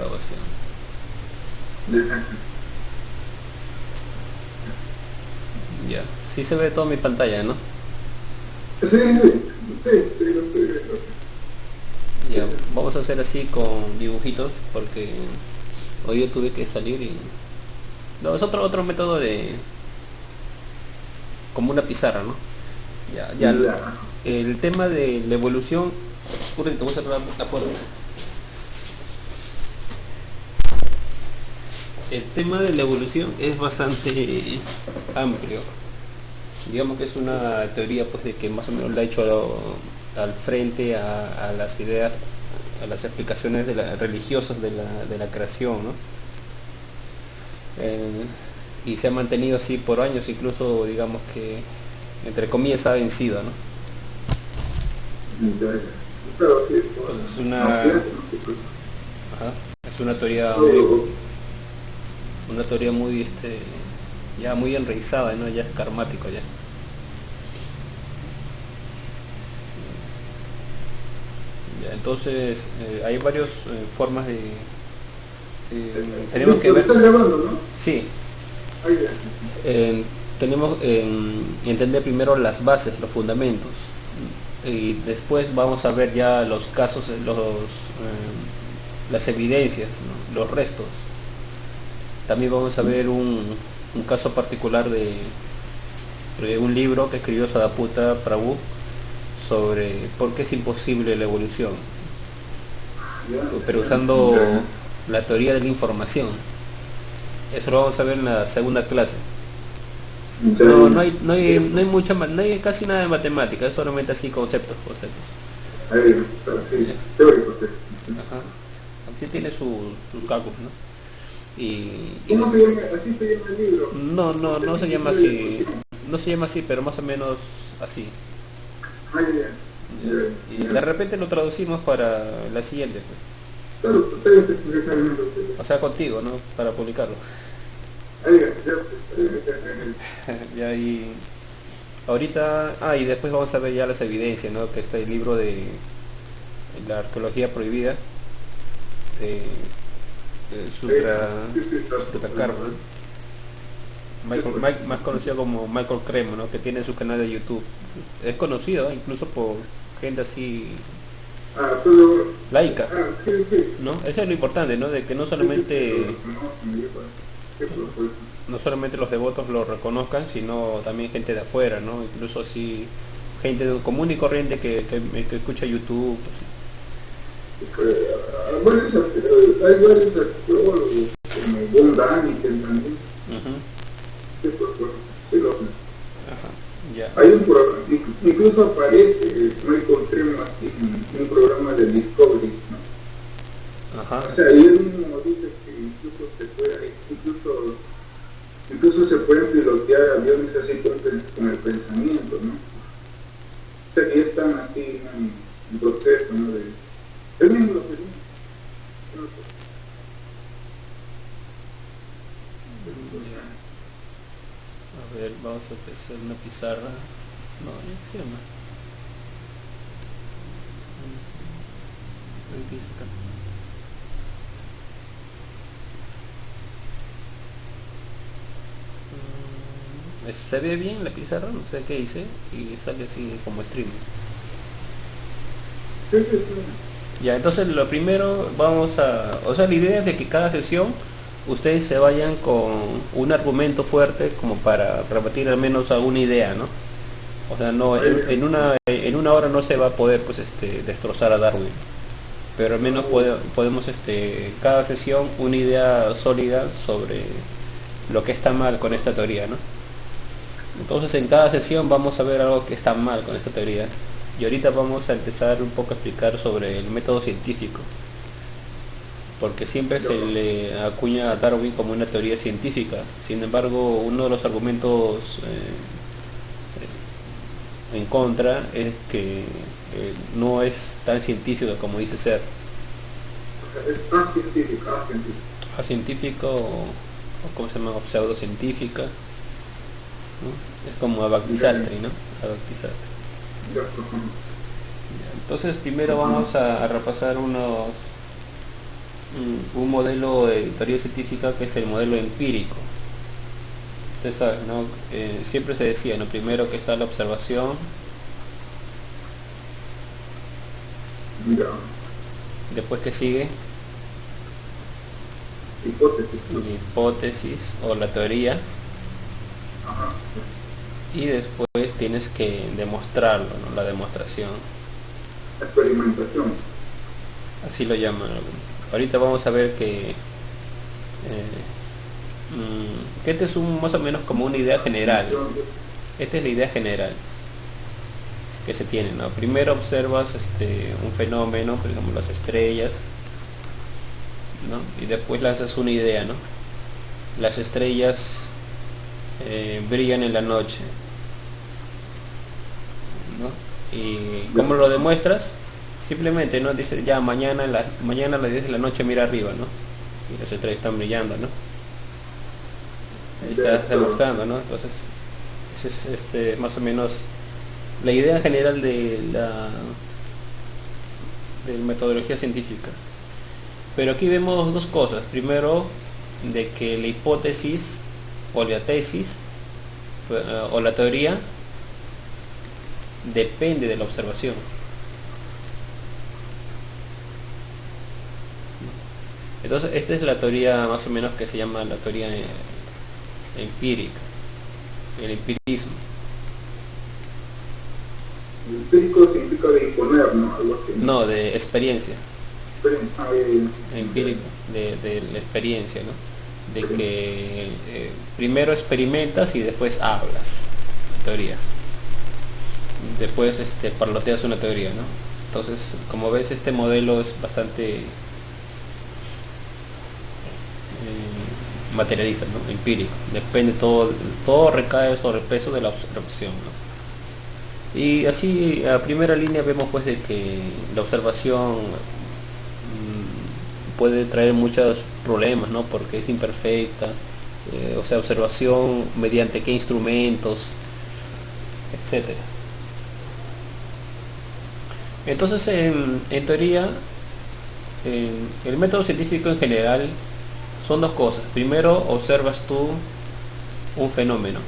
grabación. Ya, sí se ve toda mi pantalla, ¿no? Sí, lo estoy viendo. Ya, vamos a hacer así con dibujitos porque hoy yo tuve que salir y... No, es otro método de... como una pizarra, ¿no? Ya, el tema de la evolución... Te voy a cerrar la puerta. El tema de la evolución es bastante amplio. Digamos que es una teoría pues de que más o menos la ha hecho al frente a las ideas, a las explicaciones religiosas de la creación, ¿no? Y se ha mantenido así por años, incluso digamos que entre comillas ha vencido, ¿no? Entonces es una teoría muy ya muy enraizada, ¿no? Ya es karmático ya. Entonces hay varias formas de tenemos que ver. ¿Estás grabando, no? Sí. Tenemos entender primero las bases, los fundamentos, y después vamos a ver ya los casos, las evidencias, ¿no? Los restos. También vamos a ver un caso particular de un libro que escribió Sadaputa Prabhu sobre por qué es imposible la evolución, pero usando la teoría de la información. Eso lo vamos a ver en la segunda clase. No hay casi nada de matemática, es solamente así conceptos. Así tiene sus cálculos, ¿no? ¿Cómo se llama? ¿Así se llama el libro? No se llama así. No se llama así, pero más o menos así. Y de repente lo traducimos para la siguiente, pues. O sea, contigo, ¿no? Para publicarlo. Ya, y ahorita, y después vamos a ver ya las evidencias, ¿no? Que está el libro de la arqueología prohibida de Sutakarma, más conocido como Michael Cremo, ¿no? Que tiene su canal de YouTube. Es conocido, incluso por gente así laica, ¿no? Eso es lo importante, ¿no? De que no solamente los devotos lo reconozcan, sino también gente de afuera, ¿no? Incluso así gente común y corriente que escucha YouTube, así. Hay varios arqueólogos como Von Daniken también. Ya. Hay un programa, incluso aparece, no encontremos así, un programa de Discovery, ¿no? O sea, y él mismo dice que incluso se pueden pilotear aviones así con el pensamiento, ¿no? O sea, que ya están así en proceso, ¿no? Él mismo lo dice. A ver, vamos a empezar una pizarra. No, ¿qué se llama? ¿Qué dice acá? Se ve bien la pizarra, no sé qué hice, y sale así como streaming. Ya, entonces lo primero o sea, la idea es de que cada sesión ustedes se vayan con un argumento fuerte como para rebatir al menos alguna idea, ¿no? O sea, no en una hora no se va a poder pues destrozar a Darwin, pero al menos podemos cada sesión una idea sólida sobre lo que está mal con esta teoría, ¿no? Entonces en cada sesión vamos a ver algo que está mal con esta teoría. Y ahorita vamos a empezar un poco a explicar sobre el método científico, porque siempre se le acuña a Darwin como una teoría científica. Sin embargo, uno de los argumentos en contra es que no es tan científico como dice ser. Es Científico o ¿cómo se llama? O pseudocientífica, ¿no? Es como Abactisastri, ¿no? Abactisastri. Entonces primero vamos a repasar unos un modelo de teoría científica que es el modelo empírico. Usted sabe, ¿no? Siempre se decía, ¿no? Primero que está la observación, Ya. después que sigue Hipótesis, ¿no? la hipótesis o la teoría, Ajá. y después tienes que demostrarlo, ¿no? La demostración, Experimentación. así lo llaman. Ahorita vamos a ver que este es más o menos como una idea general. Esta es la idea general que se tiene, ¿no? Primero observas un fenómeno, por ejemplo las estrellas, ¿no? Y después lanzas una idea, ¿no? Las estrellas brillan en la noche, ¿no? ¿Y cómo lo demuestras? Simplemente, ¿no? Dice, ya mañana mañana a las 10 de la noche mira arriba, ¿no? Y las estrellas están brillando, ¿no? Ahí estás demostrando, ¿no? Entonces, ese es más o menos la idea general de la metodología científica. Pero aquí vemos dos cosas. Primero, de que la hipótesis o la tesis o la teoría depende de la observación. Entonces, esta es la teoría más o menos que se llama la teoría empírica, el empirismo. El empírico significa de imponer, ¿no? Algo así. No, de experiencia. Ah, Empírico, de la experiencia, ¿no? De que primero experimentas y después hablas la teoría. Después parloteas una teoría, ¿no? Entonces, como ves, este modelo es bastante materialista, ¿no? Empírico. Depende, todo recae sobre el peso de la observación, ¿no? Y así a primera línea vemos pues de que la observación puede traer muchos problemas, ¿no? Porque es imperfecta, o sea, observación mediante qué instrumentos, etcétera. Entonces, en teoría, el método científico en general son dos cosas. Primero, observas tú un fenómeno.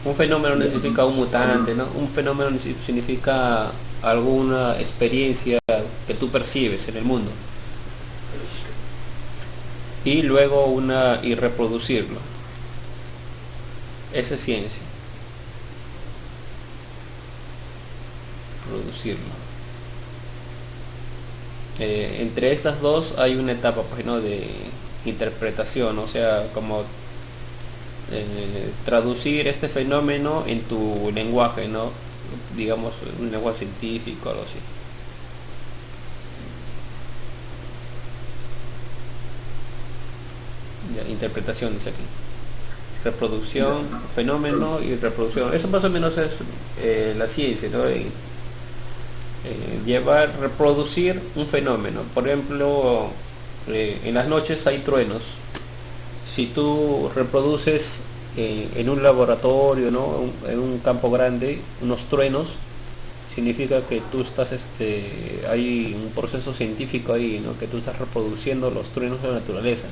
Un fenómeno no significa un mutante, ¿no? Un fenómeno significa alguna experiencia que tú percibes en el mundo. Y luego y reproducirlo. Esa es ciencia. Producirlo. Entre estas dos hay una etapa, pues, ¿no? De interpretación, o sea, como traducir este fenómeno en tu lenguaje, ¿no? Digamos un lenguaje científico, algo así. Ya, interpretación dice aquí. Reproducción, fenómeno y reproducción. Eso más o menos es la ciencia, ¿no? Reproducir un fenómeno. Por ejemplo, en las noches hay truenos. Si tú reproduces en un laboratorio, ¿no? En un campo grande, unos truenos, significa que tú estás, hay un proceso científico ahí, ¿no? Que tú estás reproduciendo los truenos de la naturaleza,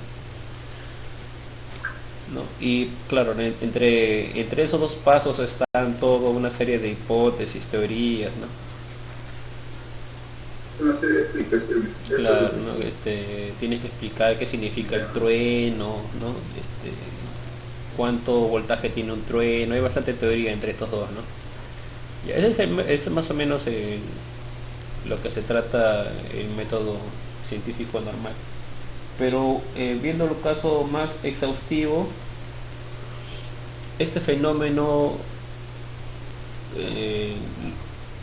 ¿no? Y claro, entre esos dos pasos están toda una serie de hipótesis, teorías, ¿no? Una serie de explicaciones. Claro, ¿no? Tienes que explicar qué significa el trueno, ¿no? Cuánto voltaje tiene un trueno. Hay bastante teoría entre estos dos, ¿no? Ya, ese es más o menos lo que se trata el método científico normal. Pero viendo el caso más exhaustivo, este fenómeno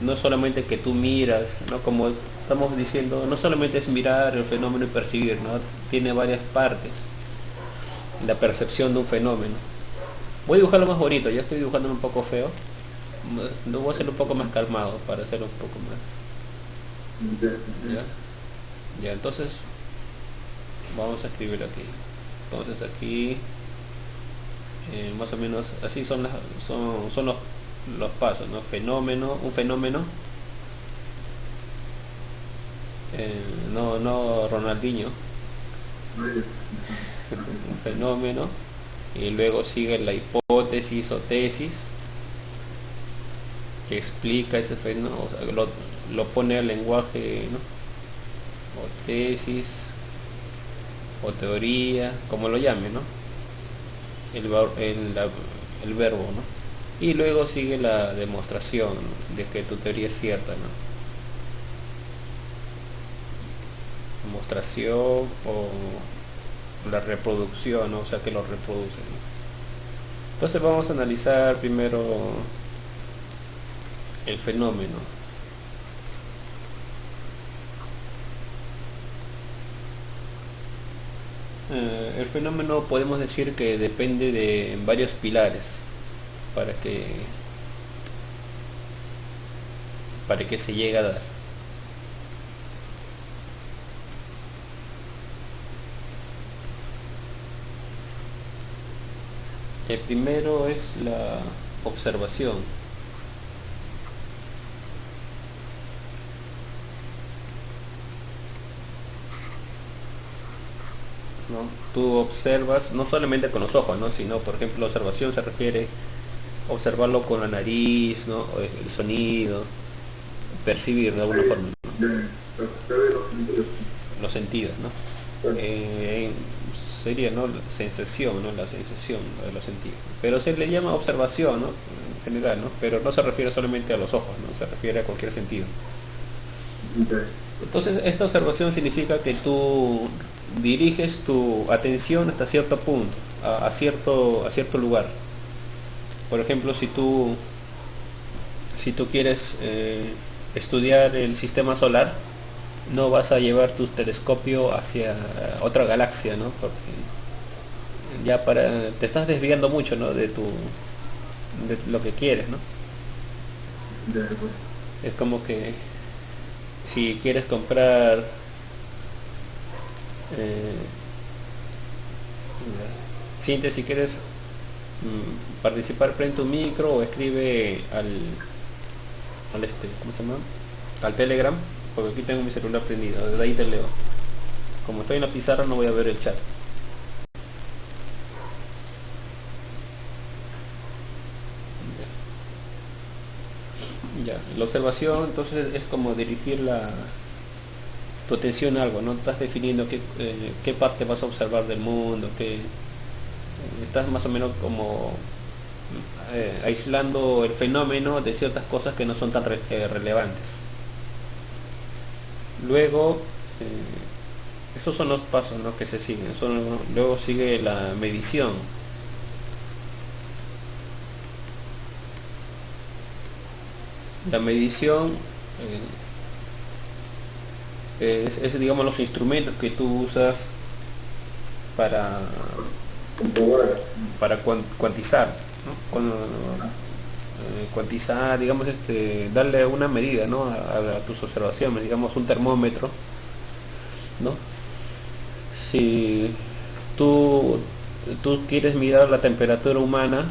no solamente que tú miras, ¿no? Como estamos diciendo, no solamente es mirar el fenómeno y percibir, ¿no? Tiene varias partes. La percepción de un fenómeno. Voy a dibujarlo más bonito, ya estoy dibujándolo un poco feo. Lo voy a hacerlo un poco más calmado para hacerlo un poco más. Ya, entonces vamos a escribirlo aquí. Entonces aquí más o menos así son los pasos, ¿no? Un fenómeno no Ronaldinho, un fenómeno, y luego sigue la hipótesis o tesis que explica ese fenómeno, o sea, lo pone al lenguaje, ¿no? O tesis o teoría, como lo llame, ¿no? El verbo, ¿no? Y luego sigue la demostración, ¿no?, de que tu teoría es cierta, ¿no? Demostración o la reproducción, ¿no? O sea, que lo reproduce, ¿no? Entonces vamos a analizar primero el fenómeno. El fenómeno podemos decir que depende de varios pilares para que se llegue a dar. El primero es la observación. ¿No? Tú observas no solamente con los ojos, ¿no?, sino, por ejemplo, la observación se refiere a observarlo con la nariz, ¿no?, o el sonido, percibir de alguna forma, ¿no?, los sentidos, ¿no? Sería, ¿no?, la sensación, ¿no?, la sensación de los sentidos, pero se le llama observación, ¿no?, en general, ¿no?, pero no se refiere solamente a los ojos, ¿no?, se refiere a cualquier sentido. Entonces esta observación significa que tú diriges tu atención hasta cierto punto, a cierto lugar. Por ejemplo, si tú quieres estudiar el sistema solar, no vas a llevar tu telescopio hacia otra galaxia, ¿no?, porque ya te estás desviando mucho, ¿no?, de lo que quieres, ¿no? Es como que si quieres comprar Cintia, si quieres participar frente a un micro, o escribe al ¿cómo se llama?, al Telegram, porque aquí tengo mi celular prendido, desde ahí te leo. Como estoy en la pizarra no voy a ver el chat. Ya, la observación entonces es como dirigir tu atención a algo, ¿no? Estás definiendo qué parte vas a observar del mundo, estás más o menos como aislando el fenómeno de ciertas cosas que no son tan relevantes. Luego, esos son los pasos, ¿no?, que se siguen. Luego sigue la medición. La medición es, digamos, los instrumentos que tú usas para cuantizar, ¿no? Cuantizar, digamos, darle una medida, ¿no?, a tus observaciones, digamos un termómetro, ¿no? Si tú quieres mirar la temperatura humana,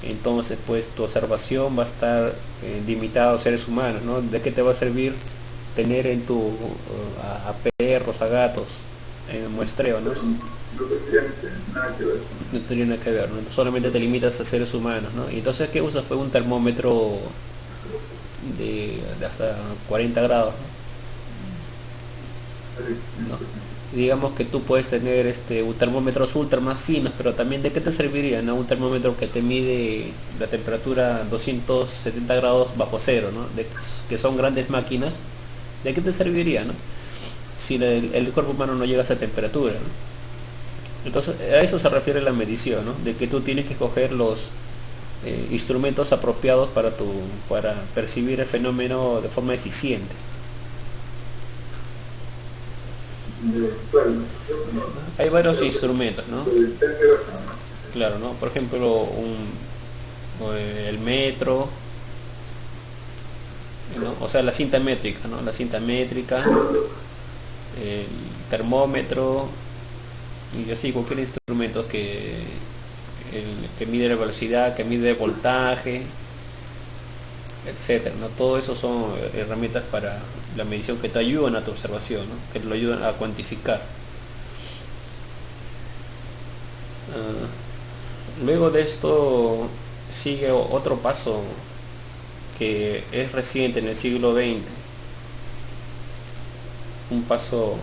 entonces pues tu observación va a estar limitada a los seres humanos, ¿no? ¿De qué te va a servir tener a perros, a gatos en muestreo, ¿no? No tiene nada que ver, ¿no? Solamente te limitas a seres humanos, ¿no? Y entonces, ¿qué usas? Pues un termómetro de hasta 40 grados, ¿no? Digamos que tú puedes tener termómetros ultra más finos, pero también, ¿de qué te serviría, no?, un termómetro que te mide la temperatura 270 grados bajo cero, ¿no?, que son grandes máquinas? ¿De qué te serviría, no?, si el cuerpo humano no llega a esa temperatura, ¿no? Entonces a eso se refiere la medición, ¿no?, de que tú tienes que escoger los instrumentos apropiados para percibir el fenómeno de forma eficiente. Hay varios instrumentos, ¿no? Claro, ¿no? Por ejemplo, el metro, ¿no?, o sea, la cinta métrica, ¿no?, la cinta métrica, el termómetro, y así cualquier instrumento que mide la velocidad, que mide el voltaje, etcétera, ¿no? Todo eso son herramientas para la medición que te ayudan a tu observación, ¿no? Que te lo ayudan a cuantificar. Luego de esto sigue otro paso que es reciente en el siglo XX, un paso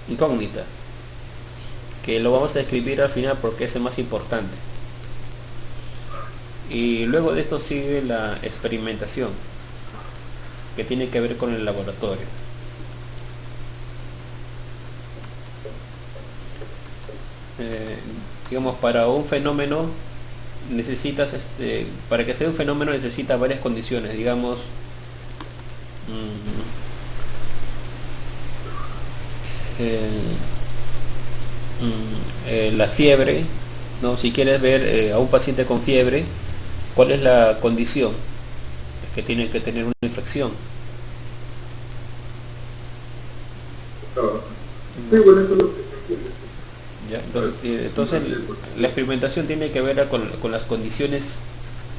incógnita, que lo vamos a describir al final porque es el más importante. Y luego de esto sigue la experimentación, que tiene que ver con el laboratorio. Digamos, para un fenómeno necesitas, para que sea un fenómeno necesita varias condiciones, digamos, la fiebre, ¿no? Si quieres ver a un paciente con fiebre, ¿cuál es la condición? Que tiene que tener una infección. Sí, bueno, eso es lo que se entiende. ¿Ya? Entonces la experimentación tiene que ver con las condiciones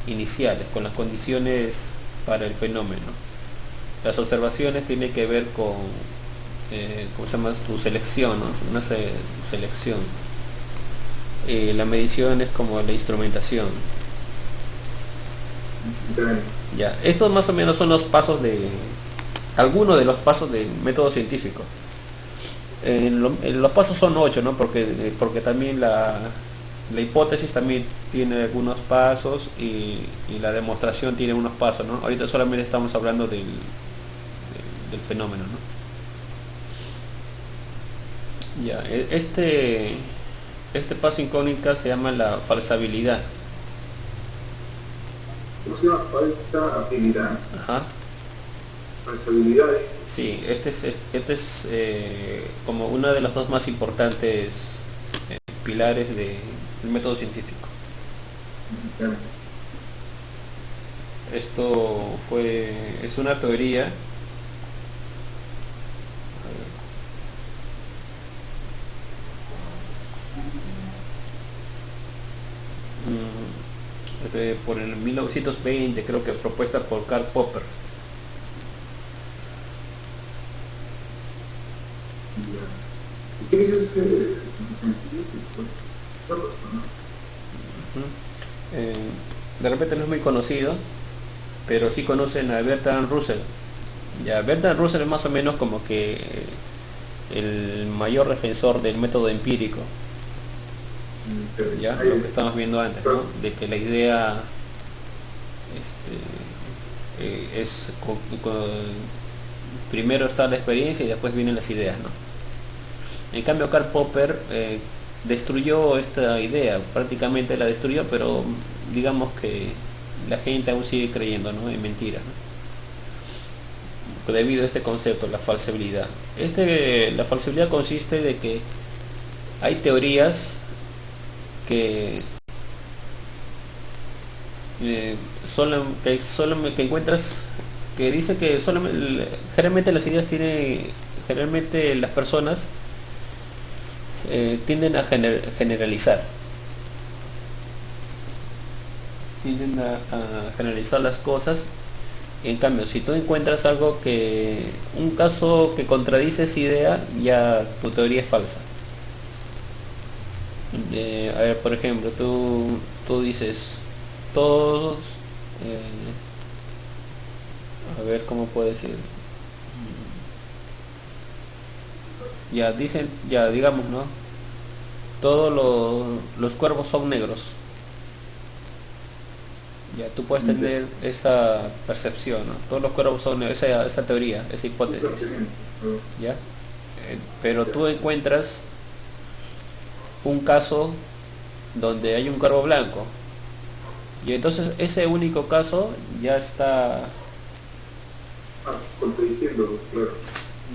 iniciales, con las condiciones para el fenómeno. Las observaciones tienen que ver con ¿cómo se llama? Tu selección, ¿no? Una selección. La medición es como la instrumentación. Ya, estos más o menos son los pasos algunos de los pasos del método científico. Los pasos son 8, ¿no? Porque también la hipótesis también tiene algunos pasos y la demostración tiene unos pasos, ¿no? Ahorita solamente estamos hablando del fenómeno, ¿no? Ya, este paso incógnita se llama la falsabilidad. ¿Cómo se llama? Falsa habilidad. Ajá. Falsabilidad. Sí, este es como una de las dos más importantes pilares del método científico. Claro. Esto es una teoría. Por el 1920, creo que propuesta por Karl Popper. ¿Qué dices científico? De repente no es muy conocido, pero sí conocen a Bertrand Russell. Ya, Bertrand Russell es más o menos como que el mayor defensor del método empírico. Ya, lo que estamos viendo antes, ¿no? De que la idea es primero está la experiencia y después vienen las ideas, ¿no? En cambio Karl Popper destruyó esta idea, prácticamente la destruyó, pero digamos que la gente aún sigue creyendo, ¿no? En mentiras, ¿no? Debido a este concepto, la falsabilidad. La falsabilidad consiste de que hay teorías que encuentras, que dice que generalmente las ideas generalmente las personas tienden a generalizar las cosas. En cambio, si tú encuentras un caso que contradice esa idea, ya tu teoría es falsa. A ver, por ejemplo, tú dices todos, a ver cómo puedo decir, digamos, ¿no? Todos los cuervos son negros. Ya, tú puedes tener esa percepción, ¿no? Todos los cuervos son negros, esa teoría, esa hipótesis, ¿ya? Pero tú encuentras un caso donde hay un cuervo blanco, y entonces ese único caso ya está contradiciendo, claro.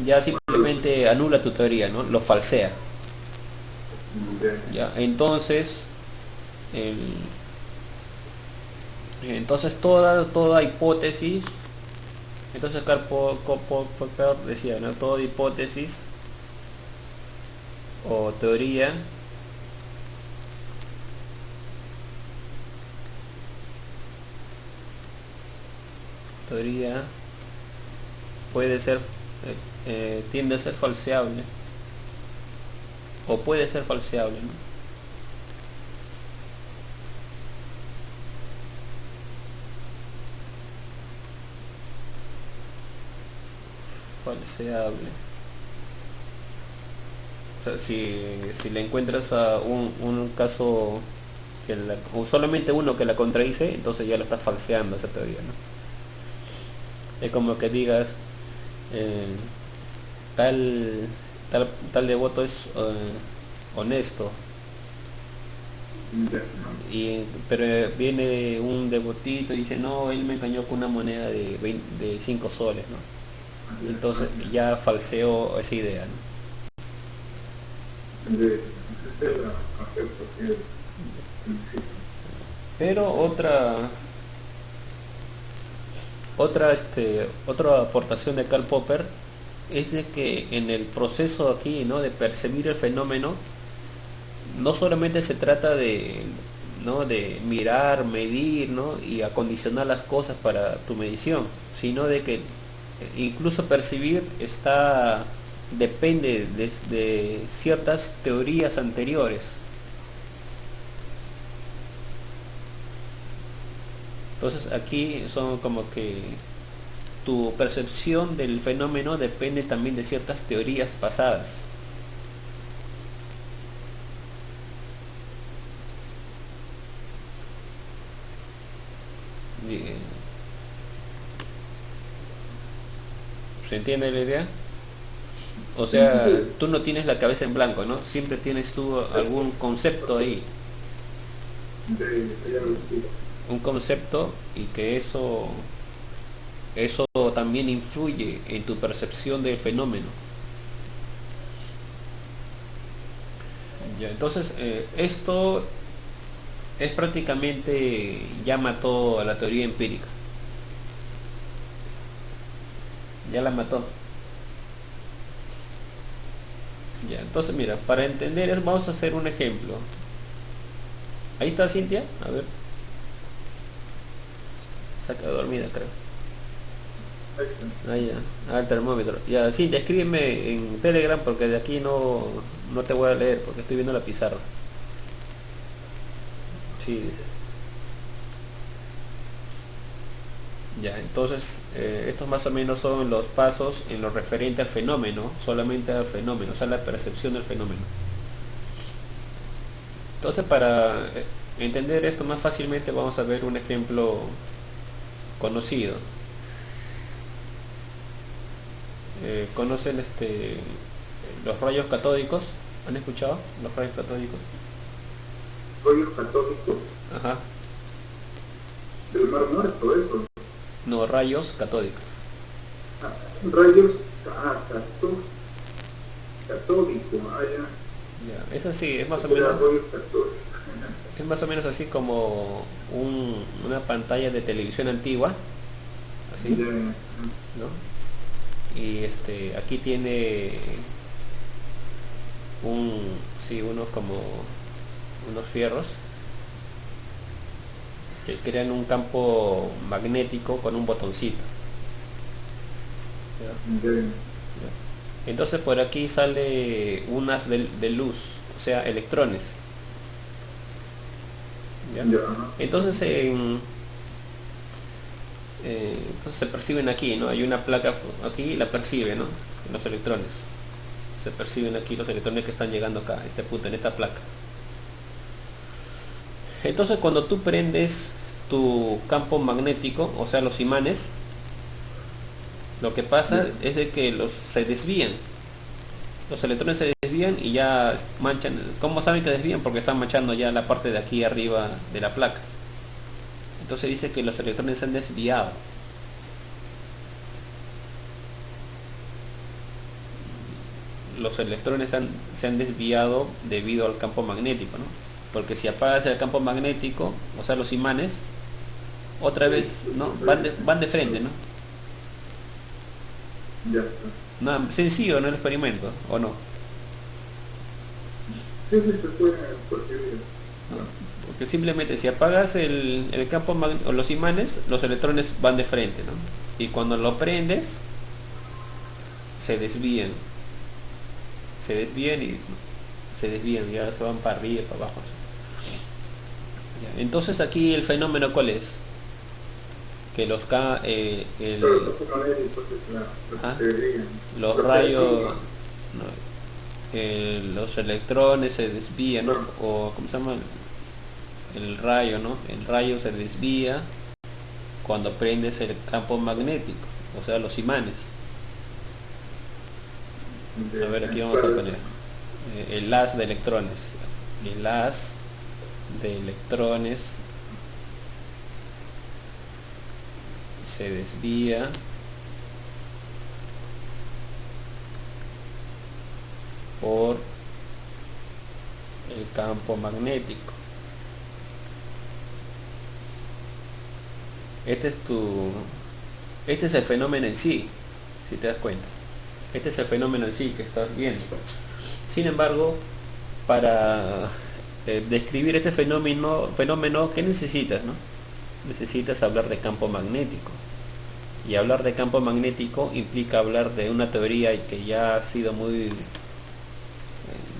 Ya simplemente anula tu teoría, ¿no? Lo falsea. Ya, entonces toda hipótesis, entonces Karl Popper decía, ¿no? Toda hipótesis o teoría teoría puede ser, tiende a ser falseable, o puede ser falseable, ¿no? Falseable. O sea, si le encuentras a un caso que o solamente uno que la contradice, entonces ya lo estás falseando esa teoría, ¿no? Es como que digas, eh, tal, tal devoto es honesto, pero viene un devotito y dice, no, él me engañó con una moneda de 5 soles, ¿no? Entonces ya falseó esa idea, ¿no? Pero otra aportación de Karl Popper es de que en el proceso aquí, ¿no?, de percibir el fenómeno, no solamente se trata de, ¿no?, de mirar, medir, ¿no?, y acondicionar las cosas para tu medición, sino de que incluso percibir depende de ciertas teorías anteriores. Entonces aquí son como que tu percepción del fenómeno depende también de ciertas teorías pasadas. ¿Se entiende la idea? O sea, tú no tienes la cabeza en blanco, ¿no? Siempre tienes tú algún concepto ahí. Un concepto, y que eso también influye en tu percepción del fenómeno. Ya, entonces, esto es prácticamente, ya mató a la teoría empírica. Ya la mató. Ya, entonces mira, para entender eso vamos a hacer un ejemplo. Ahí está Cintia, a ver. Se ha quedado dormida, creo. Ah, ya, el termómetro. Ya, Cintia, escríbeme en Telegram porque de aquí no te voy a leer porque estoy viendo la pizarra. Sí, dice. Ya, entonces estos más o menos son los pasos en lo referente al fenómeno, solamente al fenómeno, o sea, la percepción del fenómeno. Entonces, para entender esto más fácilmente, vamos a ver un ejemplo conocido. ¿Conocen los rayos catódicos? ¿Han escuchado los rayos catódicos? ¿Rayos catódicos? Ajá. ¿Del Mar Muerto eso? No, rayos catódicos. Rayos catódicos, Ya, eso sí, es más o menos. Es más o menos así como una pantalla de televisión antigua, así, ¿no? Y aquí tiene unos fierros que crean un campo magnético con un botoncito. ¿Ya? ¿Ya? Entonces por aquí sale unas de luz, o sea, electrones. ¿Ya? Entonces entonces se perciben aquí, ¿no? Hay una placa aquí y la percibe, ¿no? Los electrones. Se perciben aquí los electrones que están llegando acá, a este punto, en esta placa. Entonces cuando tú prendes tu campo magnético, o sea, los imanes, lo que pasa es de que se desvían. Los electrones se desvían y ya manchan. ¿Cómo saben que desvían? Porque están manchando ya la parte de aquí arriba de la placa. Entonces dice que los electrones se han desviado. Los electrones se han desviado debido al campo magnético, ¿no? Porque si apagas el campo magnético, o sea, los imanes, otra vez, ¿no? Van de frente, ¿no? No, sencillo, ¿no? El experimento, ¿o no? Sí, se puede percibir. Porque simplemente si apagas el campo o los imanes, los electrones van de frente, ¿no? Y cuando lo prendes, se desvían. Se desvían y se desvían, ya se van para arriba y para abajo. Ya, entonces aquí el fenómeno, ¿cuál es? Que los rayos, no, los electrones se desvían, ¿no? O ¿cómo se llama? El rayo, ¿no? El rayo se desvía cuando prendes el campo magnético, o sea, los imanes. A ver, aquí vamos a poner el haz de electrones. El haz de electrones se desvía por el campo magnético. Este es el fenómeno en sí, si te das cuenta. Este es el fenómeno en sí que estás viendo. Sin embargo, para describir este fenómeno, ¿qué necesitas, no? Necesitas hablar de campo magnético. Y hablar de campo magnético implica hablar de una teoría que ya ha sido muy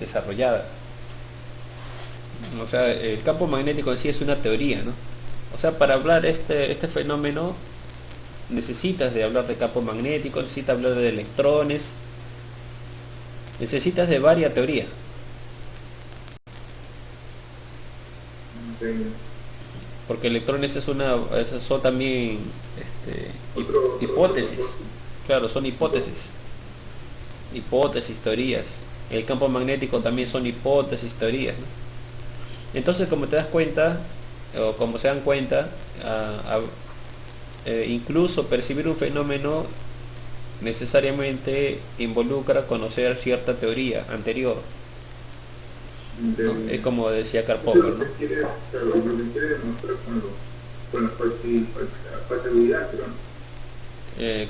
desarrollada. O sea, el campo magnético en sí es una teoría, ¿no? O sea, para hablar este fenómeno necesitas de hablar de campo magnético, necesitas hablar de electrones, necesitas de varias teorías. Porque electrones son también hipótesis. Claro, son hipótesis, teorías. El campo magnético también son hipótesis, teorías, ¿no? Entonces, como te das cuenta, o como se dan cuenta, incluso percibir un fenómeno necesariamente involucra conocer cierta teoría anterior, ¿no? Es como decía Karl Popper, ¿no? Lo que quiere demostrar con la falsibilidad,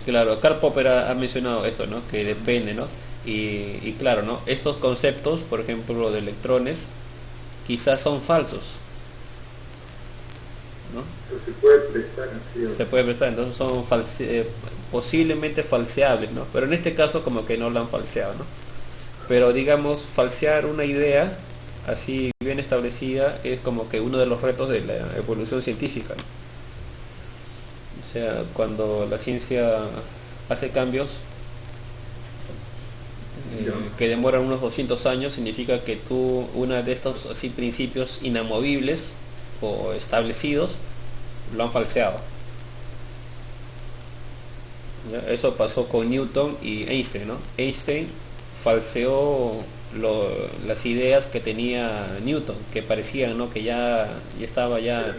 claro, Karl Popper ha mencionado esto, ¿no? Que depende, ¿no? Y claro, ¿no? Estos conceptos, por ejemplo, de electrones, quizás son falsos, ¿no? Se puede prestar así. Se puede prestar, entonces son posiblemente falseables, ¿no? Pero en este caso como que no lo han falseado, ¿no? Pero digamos, falsear una idea así bien establecida es como que uno de los retos de la evolución científica, ¿no? O sea, cuando la ciencia hace cambios que demoran unos 200 años, significa que una de estos así principios inamovibles o establecidos lo han falseado. ¿Ya? Eso pasó con Newton y Einstein, ¿no? Einstein falseó las ideas que tenía Newton, que parecían, ¿no? Que ya estaba la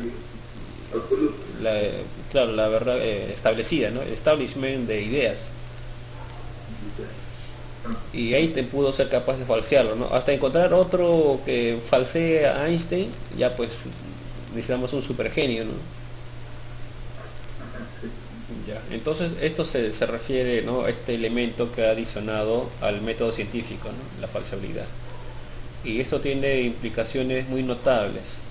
verdad establecida, ¿no? El establishment de ideas. Y Einstein pudo ser capaz de falsearlo, ¿no? Hasta encontrar otro que falsee a Einstein, ya pues necesitamos un supergenio, ¿no? Ya. Entonces esto se refiere, ¿no?, a este elemento que ha adicionado al método científico, ¿no?, la falsabilidad. Y esto tiene implicaciones muy notables.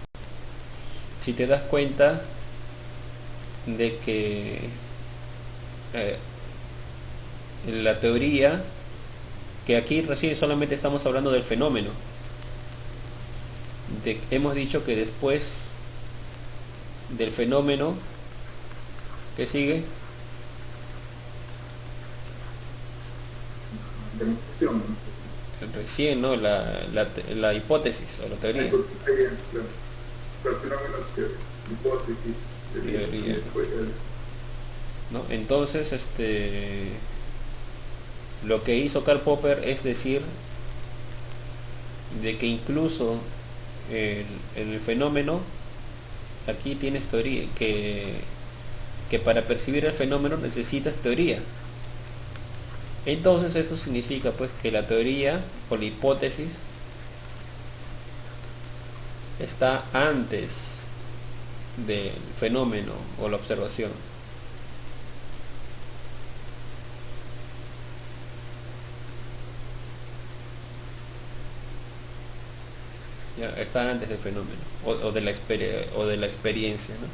Si te das cuenta de que la teoría, que aquí recién solamente estamos hablando del fenómeno, hemos dicho que después del fenómeno, ¿qué sigue? Demostración, ¿no? Recién, ¿no? La hipótesis o la teoría. Teoría, ¿no? Entonces, lo que hizo Karl Popper es decir de que incluso en el fenómeno, aquí tienes teoría, que para percibir el fenómeno necesitas teoría. Entonces esto significa pues que la teoría o la hipótesis está antes del fenómeno o la observación. ya está antes del fenómeno o de la o de la experiencia, ¿no?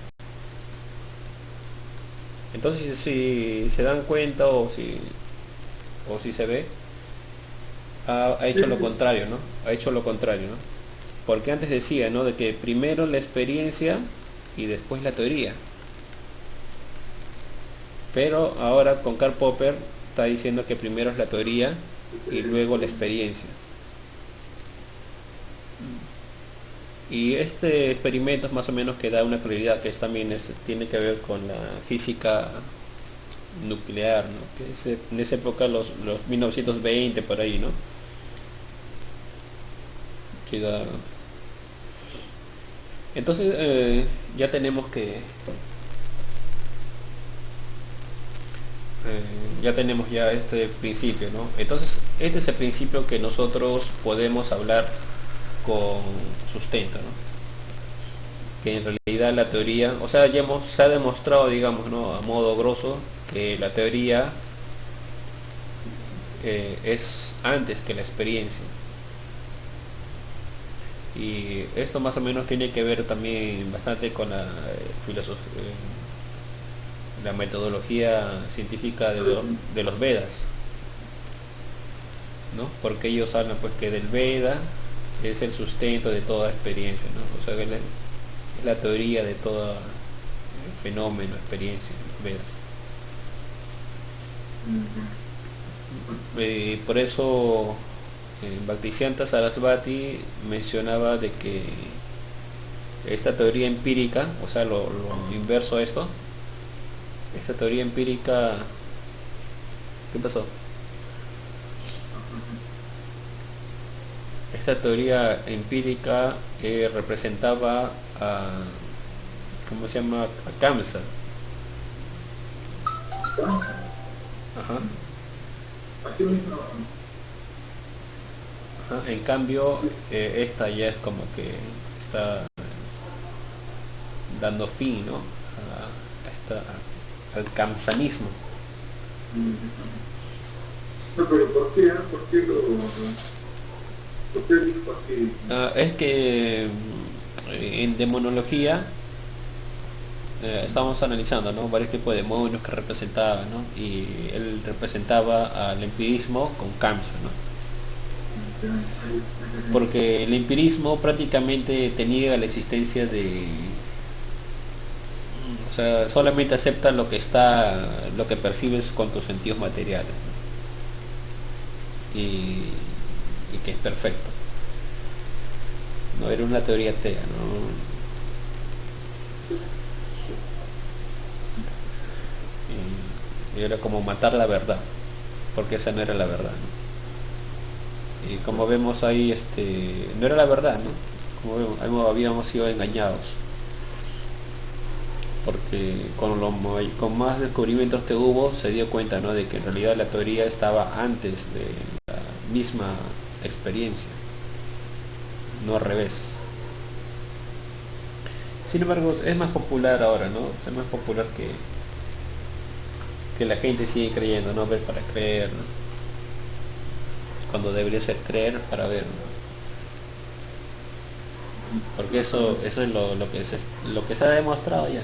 Entonces si se dan cuenta o si se ve, ha hecho lo contrario, ¿no? Ha hecho lo contrario, ¿no? Porque antes decía, ¿no? De que primero la experiencia y después la teoría. Pero ahora con Karl Popper está diciendo que primero es la teoría y luego la experiencia. Y este experimento es más o menos que da una claridad que también tiene que ver con la física nuclear, ¿no? Que en esa época los 1920 por ahí, ¿no? Que entonces ya tenemos que ya tenemos ya este principio, ¿no? Entonces este es el principio que nosotros podemos hablar con sustento, ¿no? Que en realidad la teoría, o sea, se ha demostrado, digamos, ¿no? A modo grosso, que la teoría es antes que la experiencia. Y esto más o menos tiene que ver también bastante con la filosofía, la metodología científica de los Vedas, ¿no? Porque ellos hablan pues que del Veda es el sustento de toda experiencia, ¿no? O sea, que es la teoría de todo fenómeno, experiencia, los Vedas. Por eso Bhaktisiddhanta Sarasvati mencionaba de que esta teoría empírica, o sea, lo inverso a esto, esta teoría empírica, ¿qué pasó? Esta teoría empírica representaba a, ¿cómo se llama? A Kamsa. Ajá. Así mismo. Ajá. En cambio, esta ya es como que está dando fin, ¿no? Al kamsanismo. No, pero ¿por qué? ¿Por qué dijo así? Es que en demonología estábamos analizando, ¿no? Varios tipos de demonios que representaban, ¿no? Y él representaba al empirismo con Kamsa, ¿no? Porque el empirismo prácticamente te niega la existencia de, o sea, solamente acepta lo que percibes con tus sentidos materiales, ¿no? Y que es perfecto. No era una teoría atea, ¿no? Y era como matar la verdad, porque esa no era la verdad, ¿no? Y como vemos ahí, no era la verdad, ¿no? Como vemos, habíamos sido engañados, porque con más descubrimientos que hubo se dio cuenta, ¿no? De que en realidad la teoría estaba antes de la misma experiencia, no al revés. Sin embargo, es más popular ahora, ¿no? Es más popular que la gente sigue creyendo, ¿no? Ver para creer, ¿no? Cuando debería ser creer para ver, ¿no? Porque eso es lo que se ha demostrado ya.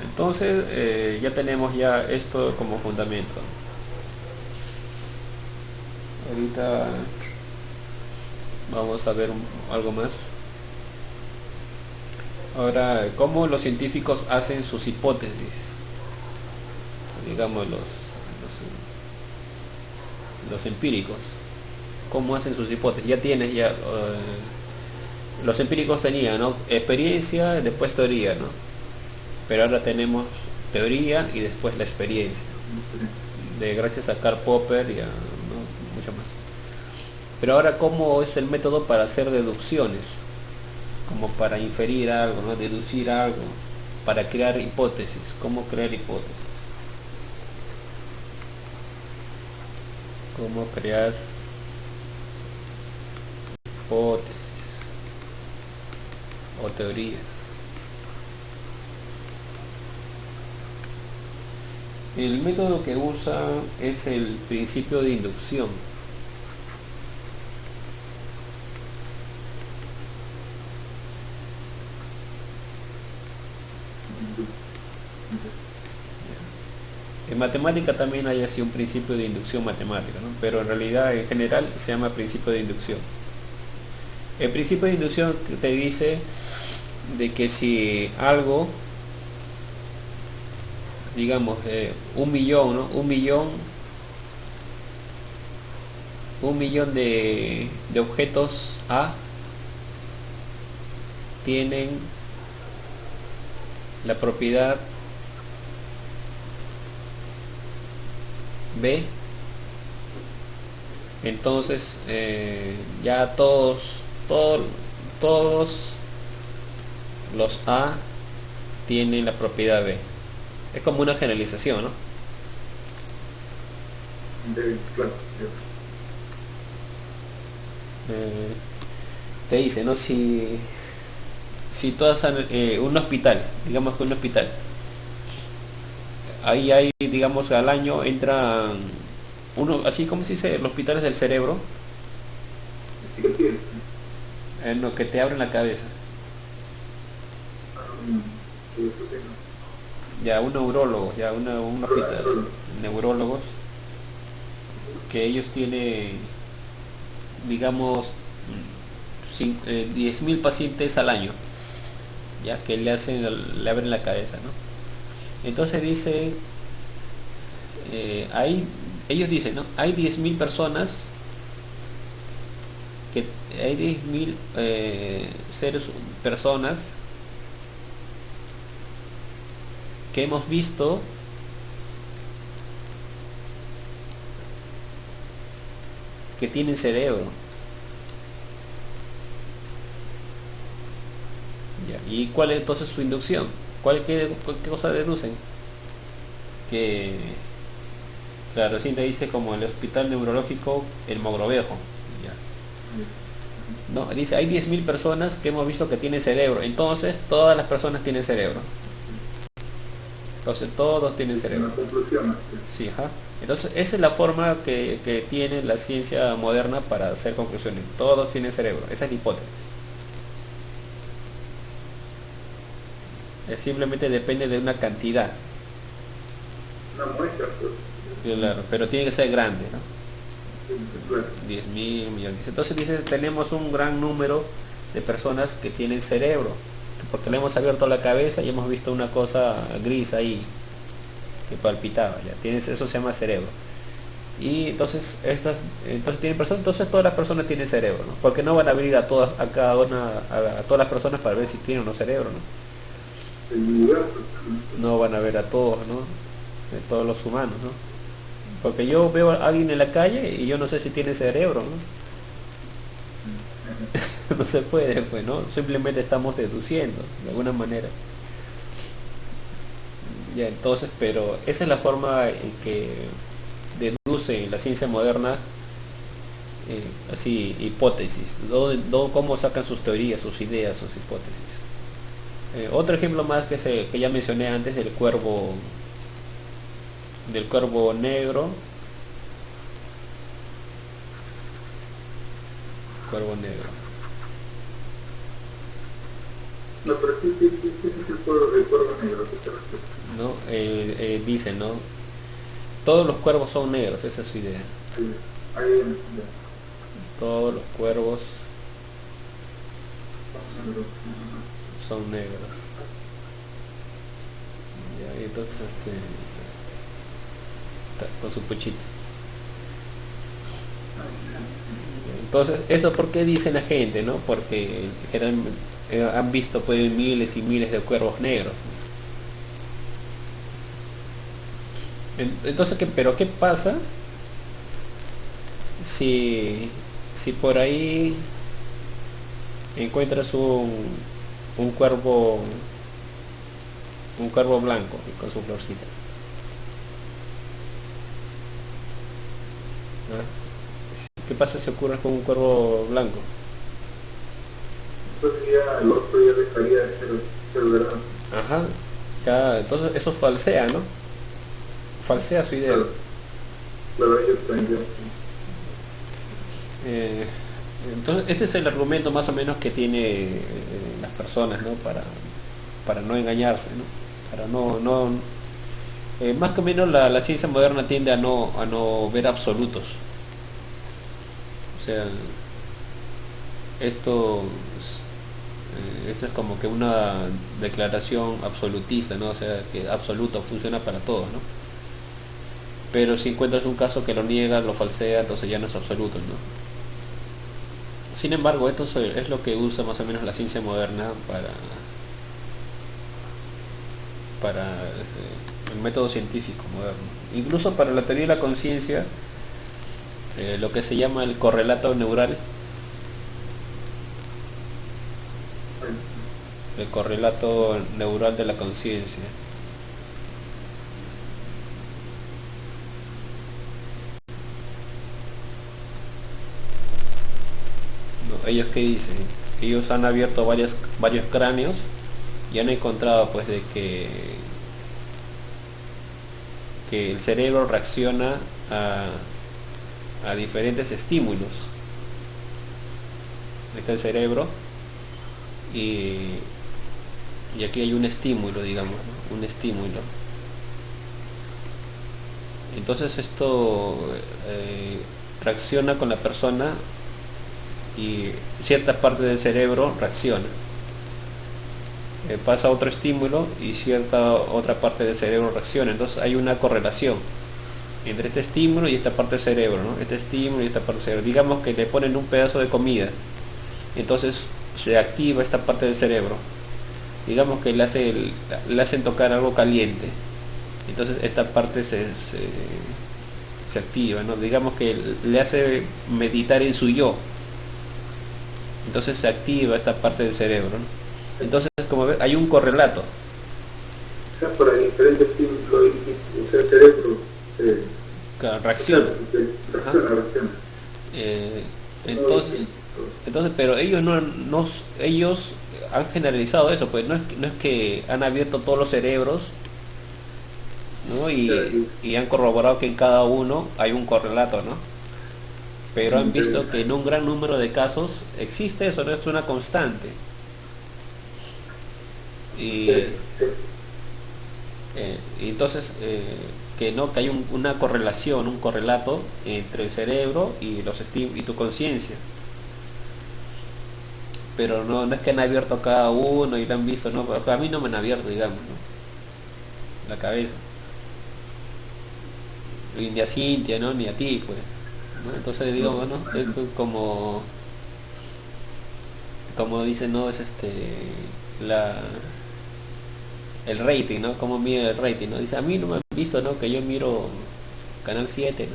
Entonces ya tenemos ya esto como fundamento. Ahorita vamos a ver algo más. Ahora, ¿cómo los científicos hacen sus hipótesis? Digamos los empíricos. ¿Cómo hacen sus hipótesis? Ya tienes los empíricos tenían, ¿no? Experiencia, después teoría, ¿no? Pero ahora tenemos teoría y después la experiencia. Gracias a Karl Popper y a, ¿no? Mucho más. Pero ahora, ¿cómo es el método para hacer deducciones? Como para inferir algo, ¿no? Deducir algo, para crear hipótesis. ¿Cómo crear hipótesis? ¿Cómo crear hipótesis o teorías? El método que usa es el principio de inducción. En matemática también hay así un principio de inducción matemática, ¿no? Pero en realidad en general se llama principio de inducción. El principio de inducción te dice de que si algo, digamos, 1.000.000, ¿no? 1.000.000 de objetos A tienen la propiedad B, entonces ya todos los A tienen la propiedad B. Es como una generalización, ¿no? Claro. Te dice, ¿no? Si todas un hospital, digamos que un hospital, ahí hay, digamos, al año entran uno, así como se dice, los hospitales del cerebro, Sí, lo tienes. en lo que te abren la cabeza. Ya un neurólogo, ya un hospital, neurólogos, que ellos tienen, digamos, 10.000 pacientes al año, ya que le abren la cabeza, ¿no? Entonces dice, ellos dicen, ¿no? Hay 10.000 personas, que hay 10.000 personas que hemos visto que tienen cerebro. Ya. ¿Y cuál es entonces su inducción? ¿Qué cosa deducen? Que, claro, recién te dice como el hospital neurológico El Mogrovejo. Ya. No, dice, hay 10.000 personas que hemos visto que tienen cerebro. Entonces, todas las personas tienen cerebro. Entonces, todos tienen cerebro. Una conclusión. Sí, ajá. Entonces, esa es la forma que tiene la ciencia moderna para hacer conclusiones. Todos tienen cerebro. Esa es la hipótesis. Simplemente depende de una cantidad. Una muestra, pues. Claro, pero tiene que ser grande, ¿no? Sí, claro. 10.000 millones. Entonces dice, tenemos un gran número de personas que tienen cerebro, porque le hemos abierto la cabeza y hemos visto una cosa gris ahí que palpitaba, ya tienes, eso se llama cerebro. Y entonces tienen personas, entonces todas las personas tienen cerebro, ¿no? Porque no van a abrir a todas, a todas las personas para ver si tienen o no cerebro, ¿no? El universo. No van a ver a todos, ¿no? De todos los humanos, ¿no? Porque yo veo a alguien en la calle y yo no sé si tiene cerebro, ¿no? No se puede, pues, ¿no? Simplemente estamos deduciendo, de alguna manera. Ya, entonces, pero esa es la forma en que deduce la ciencia moderna, así, hipótesis, cómo sacan sus teorías, sus ideas, sus hipótesis. Otro ejemplo más que ya mencioné antes del cuervo negro. Cuervo negro. No, pero ¿qué es el cuervo negro? ¿Qué te refieres? ¿No? Dicen, ¿no? Todos los cuervos son negros, esa es su idea. Ahí, Todos los cuervos son negros. Ya, y entonces con su puchito. Entonces, ¿eso por qué dice la gente, no? Porque generalmente han visto pues miles y miles de cuervos negros. Entonces, ¿qué pasa si por ahí encuentras un cuervo blanco con su florcita? ¿Ah? ¿Qué pasa si ocurre con un cuervo blanco? Entonces ya el otro ya dejaría de ser verdad. Ajá. Ya, entonces eso falsea, ¿no? Falsea su idea. Claro, ellos también. Entonces este es el argumento más o menos que tiene las personas, ¿no? Para no engañarse, ¿no? Para más que menos la ciencia moderna tiende a no ver absolutos. O sea, esto esto es como que una declaración absolutista, ¿no? O sea, que absoluto funciona para todos, ¿no? Pero si encuentras un caso que lo niega, lo falsea, entonces ya no es absoluto, ¿no? Sin embargo, esto es lo que usa más o menos la ciencia moderna para el método científico moderno. Incluso para la teoría de la conciencia, lo que se llama el correlato neural, el correlato neural de la conciencia. No, ellos qué dicen, ellos han abierto varios cráneos y han encontrado pues de que el cerebro reacciona a diferentes estímulos. Está el cerebro y aquí hay un estímulo, digamos, ¿no? Un estímulo. Entonces esto reacciona con la persona y cierta parte del cerebro reacciona. Pasa otro estímulo y cierta otra parte del cerebro reacciona. Entonces hay una correlación entre este estímulo y esta parte del cerebro, ¿no? Este estímulo y esta parte del cerebro. Digamos que le ponen un pedazo de comida, entonces se activa esta parte del cerebro. Digamos que le hacen tocar algo caliente, entonces esta parte se activa, ¿no? Digamos que le hace meditar en su yo, entonces se activa esta parte del cerebro, ¿no? Entonces, como ves, hay un correlato. O sea, por ahí diferentes estímulos, o sea, el cerebro reacciona. Reacciona. Entonces, pero ellos ellos han generalizado eso, pues no es que han abierto todos los cerebros, ¿no? Y han corroborado que en cada uno hay un correlato, ¿no? Pero han visto que en un gran número de casos existe eso, no es una constante. Y entonces que hay una correlación, un correlato entre el cerebro y y tu conciencia. Pero no es que han abierto cada uno y lo han visto, no, a mí no me han abierto, digamos, ¿no? La cabeza. Y ni a Cintia, ¿no? Ni a ti, pues, ¿no? Entonces digo, bueno, es como dicen, no, es el rating, ¿no? Como mide el rating, ¿no? Dice, a mí no me han visto, ¿no? Que yo miro Canal 7,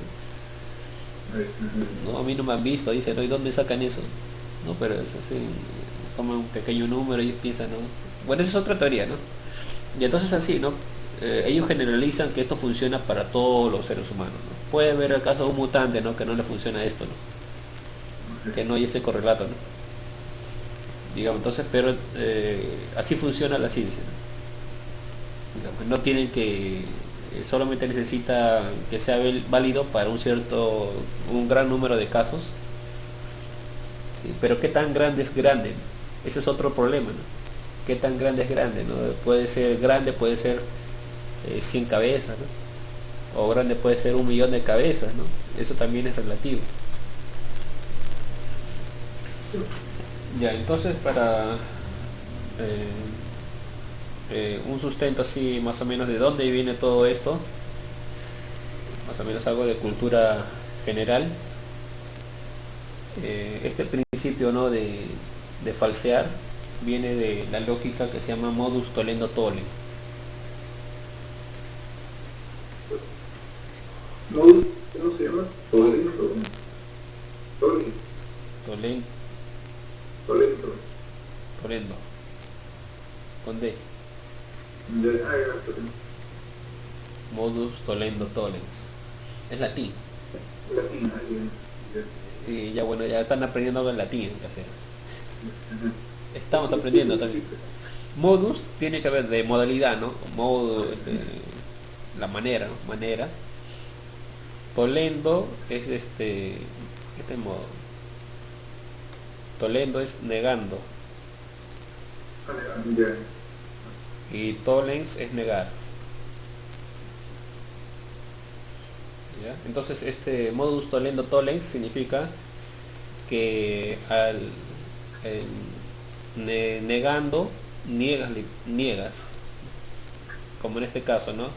¿no? No, a mí no me han visto, dice, ¿no? ¿Y dónde sacan eso? No, pero es así, como un pequeño número, ellos piensan, ¿no? Bueno, esa es otra teoría, ¿no? Y entonces así, ¿no? Ellos generalizan que esto funciona para todos los seres humanos, ¿no? Puede haber el caso de un mutante, ¿no? Que no le funciona esto, ¿no? Que no hay ese correlato, ¿no? Digamos, entonces, pero así funciona la ciencia, ¿no? Digamos, no tienen que, solamente necesita que sea válido para un gran número de casos. ¿Sí? Pero qué tan grande es grande, ese es otro problema, ¿no? Qué tan grande es grande, ¿no? Puede ser grande, puede ser 100 cabezas, ¿no? O grande puede ser 1.000.000 de cabezas, ¿no? Eso también es relativo. Ya, entonces para un sustento así más o menos de dónde viene todo esto, más o menos algo de cultura general, este principio, ¿no? de falsear viene de la lógica que se llama modus tollendo tollens. ¿Cómo se llama? Tollendo con D. Modus tollendo tollens. Es latín. Y ya bueno, ya están aprendiendo algo en latín, casi. Estamos aprendiendo también. Modus tiene que ver de modalidad, ¿no? Modo, la manera, ¿no? Manera. Tollendo es este modo. Tollendo es negando. y tollens es negar. ¿Ya? Entonces este modus tollendo tollens significa que negando niegas, como en este caso, ¿no?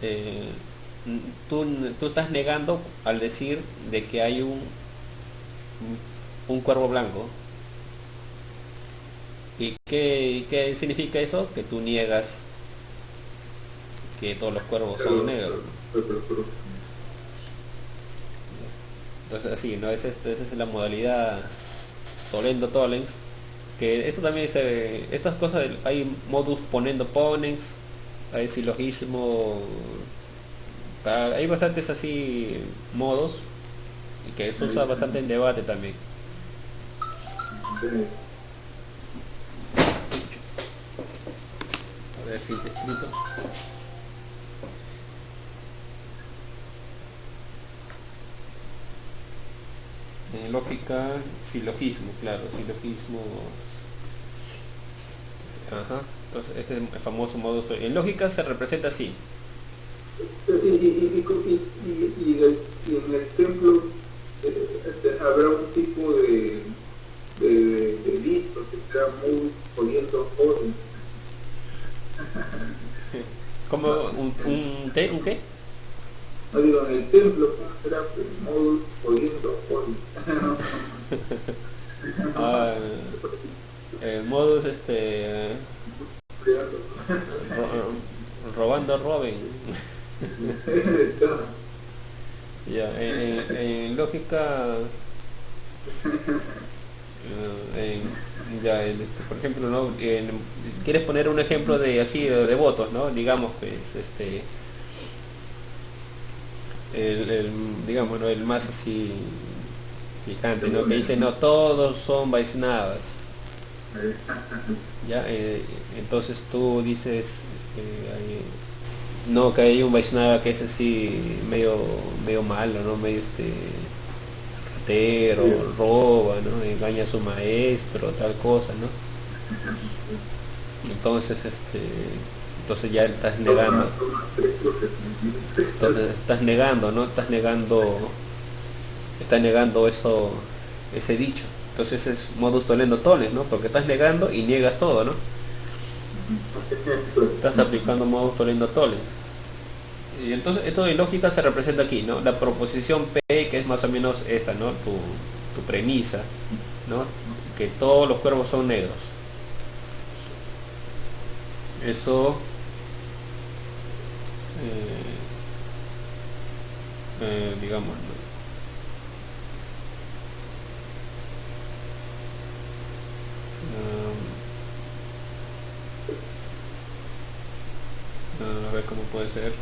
Eh, tú estás negando al decir de que hay un cuervo blanco. ¿Y qué significa eso? Que tú niegas que todos los cuervos son negros. Entonces así, ¿no? Esa es la modalidad tollendo tollens. Que esto también estas cosas, hay modus ponendo ponens, hay silogismo, hay bastantes así modos y que se usa bastante en debate también. A ver si te explico. Lógica, silogismo, claro, silogismos. Ajá. Entonces este es el famoso modus. En lógica se representa así. Y en el templo habrá un tipo de delito que sea muy poniendo orden. ¿Como un qué? No digo, en el templo, ¿cómo será? Modus poniendo orden. Modus robando Robin. Ya, en lógica, por ejemplo, ¿no? Quieres poner un ejemplo de así de votos, ¿no? Digamos que es digamos, ¿no? El más así picante, ¿no? Que dice no todos son Vaishnavas. Ya, entonces tú dices no, que hay un Vaishnava que es así medio malo, ¿no? Medio ratero, roba, ¿no? Engaña a su maestro, tal cosa, ¿no? Entonces entonces ya estás negando. Entonces estás negando, ¿no? Estás negando eso, ese dicho. Entonces es modus tollendo tollens, ¿no? Porque estás negando y niegas todo, ¿no? Estás aplicando modus tollendo tollens. Y entonces esto de lógica se representa aquí, ¿no? La proposición P, que es más o menos esta, ¿no? Tu premisa, ¿no? Que todos los cuervos son negros. Eso digamos, ¿no? A ver cómo puede ser.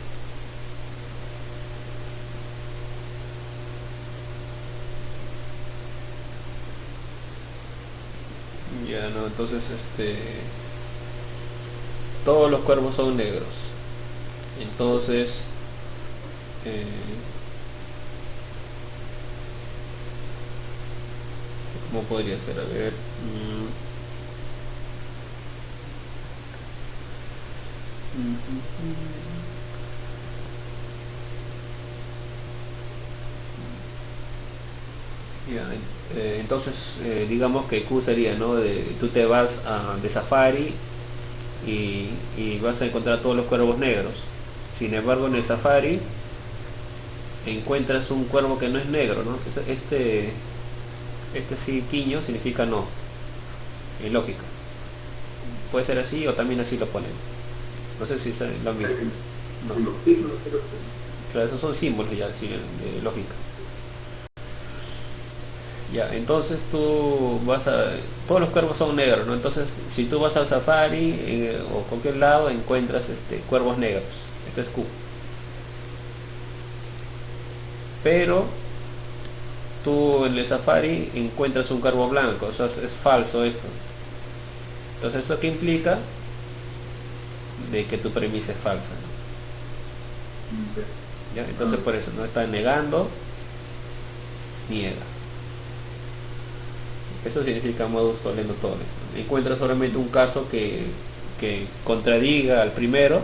Ya, no, entonces todos los cuervos son negros. Entonces ¿cómo podría ser? A ver. Ya, entonces digamos que Q sería, ¿no? Tú te vas de safari y vas a encontrar todos los cuervos negros. Sin embargo, en el safari encuentras un cuervo que no es negro, ¿no? Este sí, quiño, significa no, en lógica. Puede ser así o también así lo ponen. No sé si lo han visto. No. Claro, esos son símbolos ya, sí, de lógica. Ya, entonces tú todos los cuervos son negros, ¿no? Entonces si tú vas al safari o cualquier lado encuentras cuervos negros. Este es Q. Pero tú en el safari encuentras un cuervo blanco, o sea, es falso esto. Entonces eso que implica de que tu premisa es falsa, ¿no? ¿Ya? Entonces por eso no está negando, niega. Eso significa modus tollendo tollens. Encuentra solamente un caso que contradiga al primero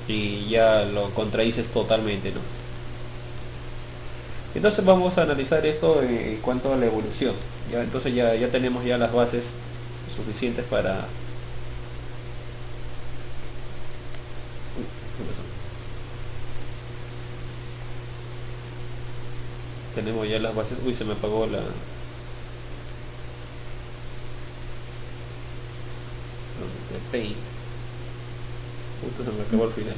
y ya lo contradices totalmente, ¿no? Entonces vamos a analizar esto en cuanto a la evolución. ¿Ya? Entonces ya tenemos ya las bases suficientes para... ¿Qué pasó? Tenemos ya las bases... Uy, se me apagó la... Paint. Justo se me acabó al final.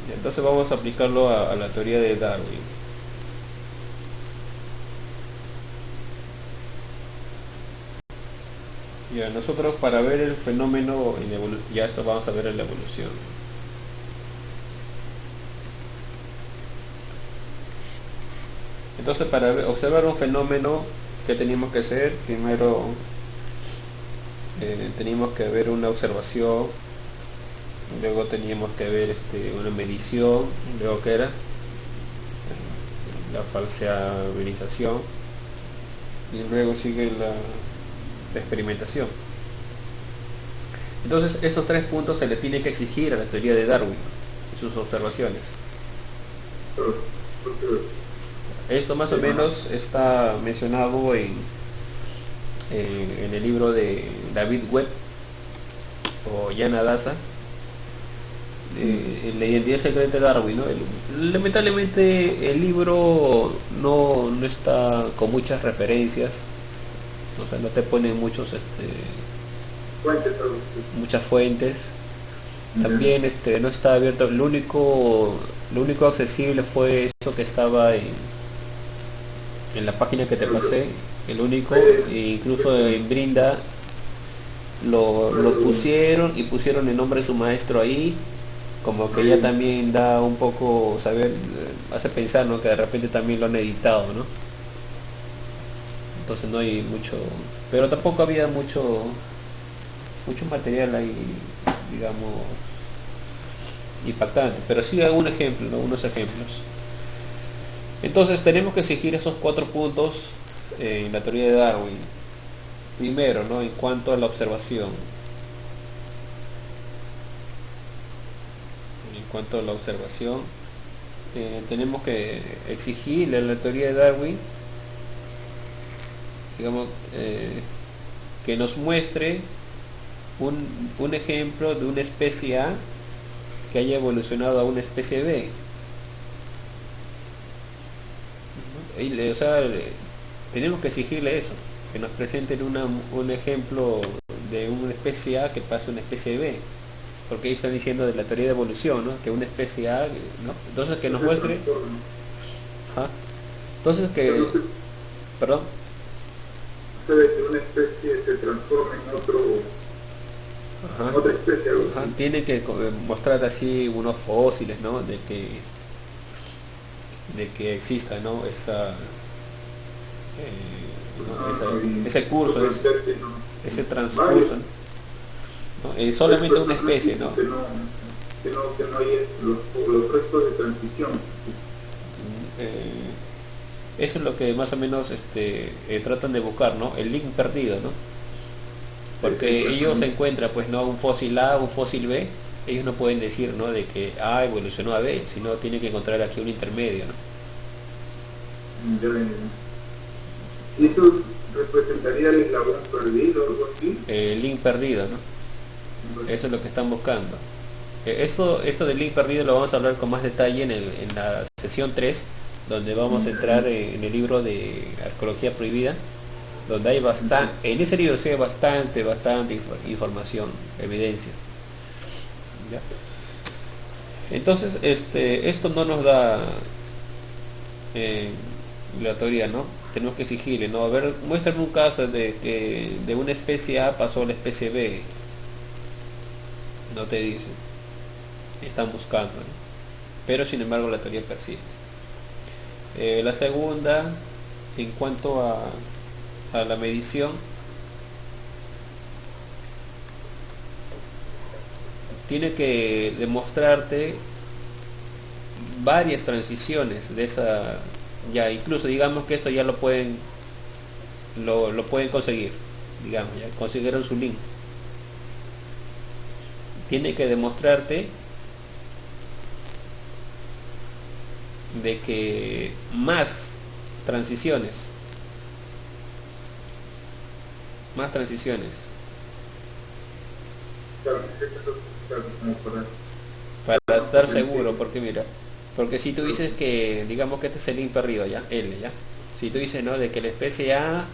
Y entonces vamos a aplicarlo a la teoría de Darwin. Ya, nosotros para ver el fenómeno ya esto vamos a ver en la evolución. Entonces para observar un fenómeno, ¿qué teníamos que hacer? Primero teníamos que ver una observación, luego teníamos que ver una medición, luego que era la falseabilización y luego sigue la experimentación. Entonces esos 3 puntos se le tiene que exigir a la teoría de Darwin y sus observaciones. Esto más o menos está mencionado en el libro de David Webb o Jana Daza, La identidad secreta de Darwin, ¿no? Lamentablemente el libro no está con muchas referencias, o sea, no te ponen muchas fuentes. También no está abierto. Lo único accesible fue eso que estaba en la página que te pasé, el único, e incluso en Brinda lo pusieron y pusieron el nombre de su maestro ahí, como que ya también da un poco saber, hace pensar, ¿no?, que de repente también lo han editado, ¿no? Entonces no hay mucho, pero tampoco había mucho material ahí, digamos, impactante, pero sí algún ejemplo, ¿no?, unos ejemplos. Entonces tenemos que exigir esos 4 puntos en la teoría de Darwin. Primero, ¿no?, en cuanto a la observación. Tenemos que exigirle a la teoría de Darwin, digamos, que nos muestre un ejemplo de una especie A que haya evolucionado a una especie B. O sea, tenemos que exigirle eso, que nos presenten un ejemplo de una especie A que pase a una especie B, porque ellos están diciendo de la teoría de evolución, ¿no?, que una especie A, ¿no? Entonces que nos muestre. Ajá. Entonces que, perdón, de que una especie se transforme en otra especie. Ajá. Tiene que mostrar así unos fósiles, ¿no?, de que exista, ¿no?, ese curso, ese transcurso, ¿no? Solamente una especie, ¿no? Que no hay los restos de transición. Eso es lo que más o menos tratan de buscar, ¿no?, el link perdido, ¿no? Porque ellos se encuentran, pues, no, un fósil A, un fósil B. Ellos no pueden decir, ¿no?, de que A evolucionó a B, sino tienen que encontrar aquí un intermedio, ¿no? ¿Y eso representaría el eslabón perdido o algo así? El link perdido, ¿no? Eso es lo que están buscando. Esto del link perdido lo vamos a hablar con más detalle en la sesión 3, donde vamos a entrar en el libro de Arqueología Prohibida, donde hay en ese libro sí hay bastante información, evidencia. ¿Ya? Entonces esto no nos da la teoría, ¿no? Tenemos que exigirle, ¿no? A ver, muéstrame un caso de que de una especie A pasó a la especie B. No te dicen, están buscando, ¿no? Pero sin embargo la teoría persiste. La segunda, en cuanto a la medición, tiene que demostrarte varias transiciones de Ya, incluso digamos que esto ya lo pueden lo pueden conseguir, digamos, ya consiguieron su link. Tiene que demostrarte de que transiciones más transiciones para estar seguro, porque mira, porque si tú dices que, digamos que este es el link perdido, ya, L, ya, si tú dices, ¿no?, de que la especie A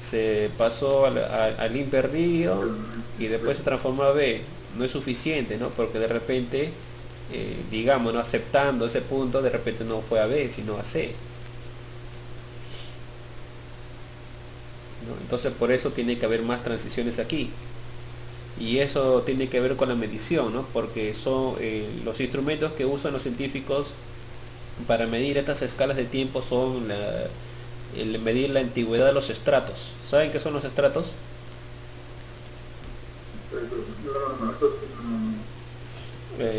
se pasó al link perdido y después se transformó a B, no es suficiente, ¿no?, porque de repente, digamos, ¿no?, aceptando ese punto, de repente no fue a B, sino a C, ¿no? Entonces por eso tiene que haber más transiciones aquí. Y eso tiene que ver con la medición, ¿no? Porque son los instrumentos que usan los científicos para medir estas escalas de tiempo son el medir la antigüedad de los estratos. ¿Saben qué son los estratos?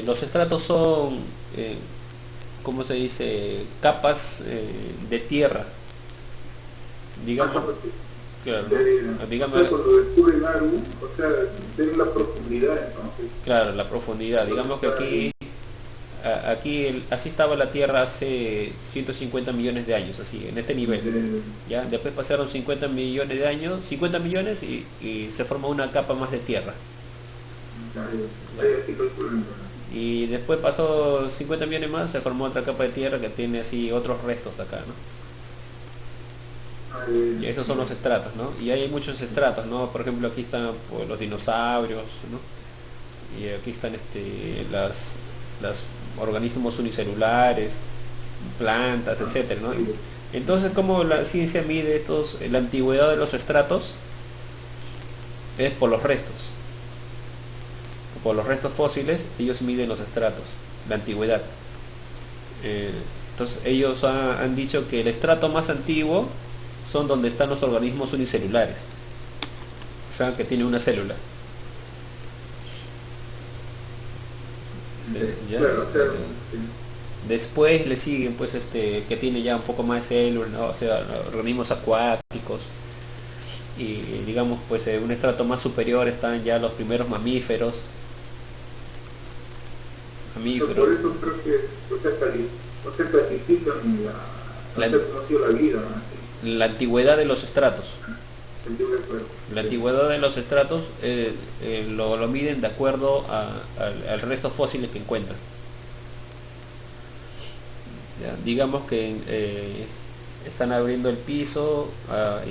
Los estratos son, ¿cómo se dice?, capas de tierra, digamos. Claro, digamos, o sea, cuando descubren algo, o sea, ven la profundidad, entonces. Claro, la profundidad. Digamos que aquí así estaba la Tierra hace 150 millones de años, así, en este nivel. ¿Ya? Después pasaron 50 millones de años, 50 millones y se formó una capa más de tierra. Y después pasó 50 millones más, se formó otra capa de tierra que tiene así otros restos acá, ¿no? Y esos son los estratos, ¿no? Y hay muchos estratos, ¿no? Por ejemplo, aquí están pues, los dinosaurios, ¿no? Y aquí están las organismos unicelulares, plantas, etcétera, ¿no? Entonces, como la ciencia mide la antigüedad de los estratos es por los restos. Por los restos fósiles, ellos miden los estratos, la antigüedad. Entonces, ellos han dicho que el estrato más antiguo son donde están los organismos unicelulares, o sea, que tiene una célula. Después le siguen pues que tiene ya un poco más de células, ¿no? O sea, organismos acuáticos, y digamos pues un estrato más superior están ya los primeros mamíferos. Por eso creo que clasifican la vida, ¿no? La antigüedad de los estratos. La antigüedad de los estratos lo miden de acuerdo al resto fósiles que encuentran. ¿Ya? Digamos que están abriendo el piso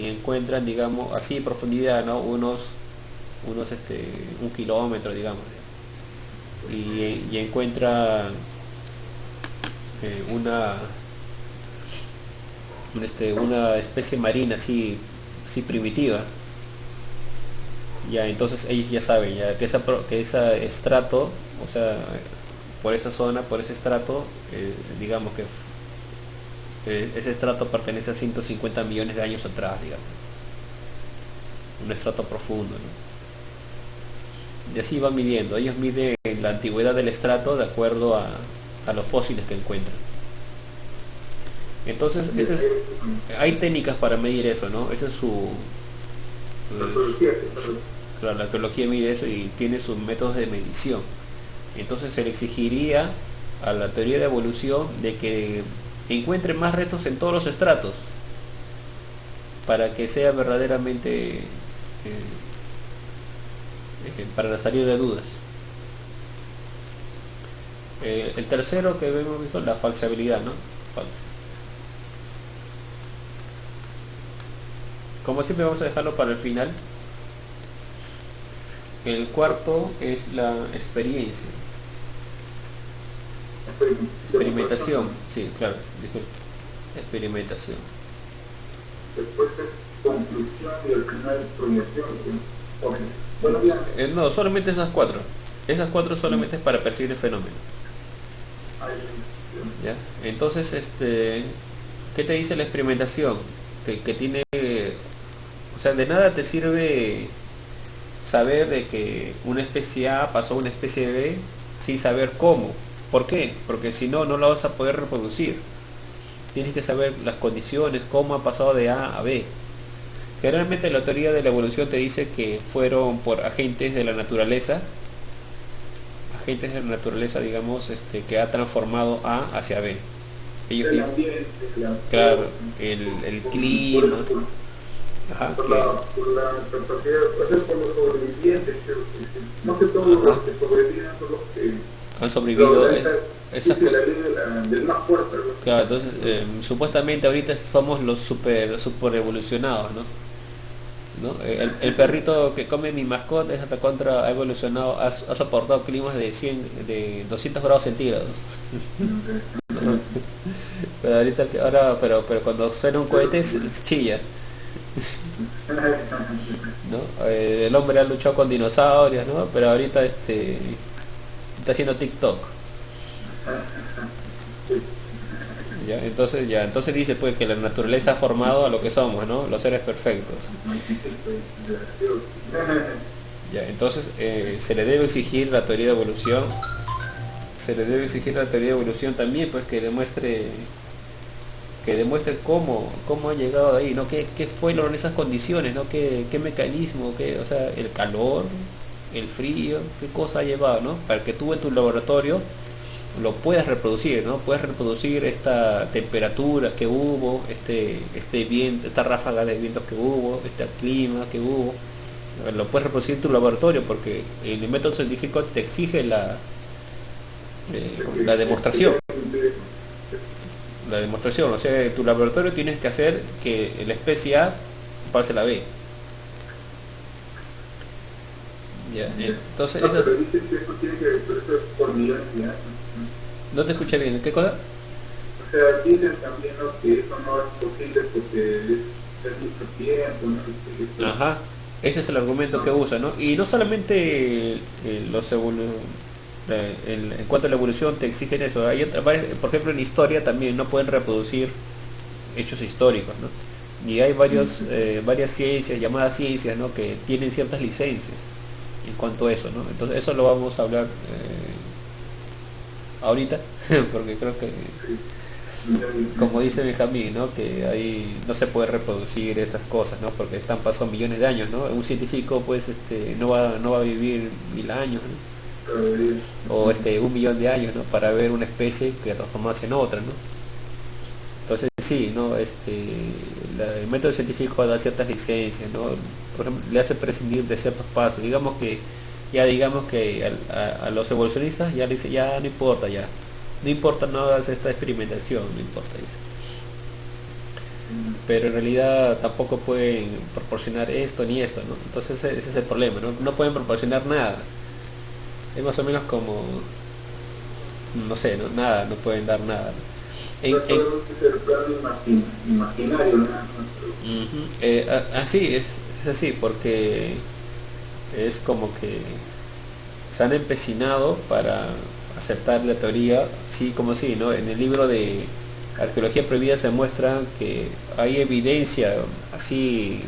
y encuentran, digamos, así en profundidad, ¿no?, unos 1 kilómetro, digamos, y encuentra una especie marina así primitiva. Ya, entonces ellos ya saben ya que ese estrato, o sea, por esa zona, por ese estrato, digamos que ese estrato pertenece a 150 millones de años atrás, digamos, un estrato profundo, ¿no? Y así van midiendo. Ellos miden la antigüedad del estrato de acuerdo a los fósiles que encuentran. Entonces, hay técnicas para medir eso, ¿no? Esa es claro, la arqueología mide eso y tiene sus métodos de medición. Entonces se le exigiría a la teoría de evolución de que encuentre más restos en todos los estratos para que sea verdaderamente para salir de dudas. El tercero que hemos visto, la falseabilidad, ¿no? Falsa. Como siempre vamos a dejarlo para el final. El cuarto es la experiencia. Experimentación, sí, claro, disculpe. Experimentación. Después es conclusión y al final proyección. No, solamente esas cuatro. Esas cuatro solamente es para percibir el fenómeno. ¿Ya? Entonces, ¿qué te dice la experimentación? Que tiene, o sea, de nada te sirve saber de que una especie A pasó a una especie B sin saber cómo. ¿Por qué? Porque si no, no la vas a poder reproducir. tienes que saber las condiciones, cómo ha pasado de A a B. Generalmente la teoría de la evolución te dice que fueron por agentes de la naturaleza, digamos, que ha transformado A hacia B. Ellos El dicen, ambiente, claro, el clima, ajá, por que, la capacidad, o sea, por los sobrevivientes, creo que sí. Más que todo ajá, los que sobreviven son los que han sobrevivido esas dice cosas. la ley del más fuerte, algo así. Claro, entonces supuestamente ahorita somos los super evolucionados, ¿no? ¿No? El perrito que come mi mascota es recontra, ha evolucionado, ha soportado climas de 200 grados centígrados. ¿No? Pero ahorita, pero cuando suena un cohete se chilla, ¿no? El hombre ha luchado con dinosaurios, ¿no? Pero ahorita está haciendo TikTok. Entonces dice pues que la naturaleza ha formado a lo que somos, ¿no? Los seres perfectos. Entonces se le debe exigir la teoría de evolución. Se le debe exigir la teoría de evolución también, pues que demuestre cómo ha llegado de ahí, ¿no? ¿Qué fueron esas condiciones, ¿no? ¿Qué mecanismo, o sea, el calor, el frío, qué cosa ha llevado, ¿no? Para que tú en tu laboratorio lo puedes reproducir, ¿no? Puedes reproducir esta temperatura que hubo, este viento, esta ráfaga de vientos que hubo, este clima que hubo, lo puedes reproducir en tu laboratorio porque el método científico te exige la demostración. La demostración, o sea, en tu laboratorio tienes que hacer que la especie A pase la B. Entonces No, eso es... pero dices que eso tiene que ver, pero eso es por millones de años. No te escuché bien, ¿qué cosa? O sea, dicen también, ¿no?, que eso no es posible porque es mucho tiempo, ¿no? Ajá, ese es el argumento que usa, ¿no? Y no solamente en cuanto a la evolución te exigen eso, hay por ejemplo en historia también no pueden reproducir hechos históricos, ¿no? Y hay varias ciencias, llamadas ciencias, ¿no?, que tienen ciertas licencias en cuanto a eso, ¿no? Entonces eso lo vamos a hablar ahorita, porque creo que, como dice Benjamín, ¿no?, que ahí no se puede reproducir estas cosas, ¿no?, porque están pasando millones de años, ¿no? Un científico pues no va a vivir 1000 años, ¿no? O 1.000.000 de años, ¿no?, para ver una especie que transformarse en otra, ¿no? Entonces sí, ¿no? El método científico da ciertas licencias, ¿no? Por ejemplo, le hace prescindir de ciertos pasos. Digamos que a los evolucionistas ya le dice, ya no importa, no importa, no hagas esta experimentación, no importa, dice. Pero en realidad tampoco pueden proporcionar esto ni esto, ¿no? Entonces ese es el problema, ¿no? No pueden proporcionar nada. Es más o menos como, no sé, ¿no? Nada, no pueden dar nada, ¿no? Es el plano imaginario, ¿no? Así es así, porque es como que se han empecinado para aceptar la teoría, sí como sí, ¿no? En el libro de Arqueología Prohibida se muestra que hay evidencia así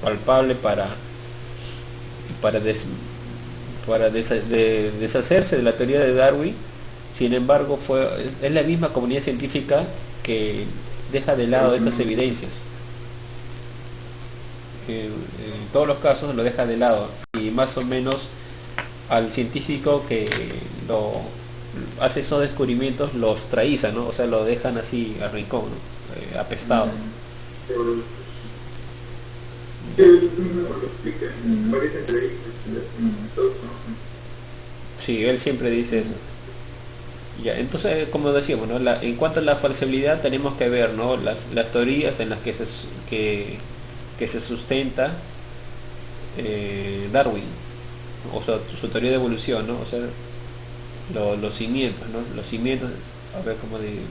palpable para deshacerse de la teoría de Darwin. Sin embargo, es la misma comunidad científica que deja de lado estas evidencias. En todos los casos lo deja de lado, y más o menos al científico que hace esos descubrimientos los traiza, ¿no? O sea, lo dejan así al rincón, ¿no? Apestado. Sí, él siempre dice eso. Entonces, como decíamos, ¿no? En cuanto a la falsibilidad tenemos que ver, ¿no?, las teorías en las que se sustenta Darwin, o sea, su teoría de evolución, ¿no? O sea, los cimientos, ¿no? Los cimientos, a ver cómo digo,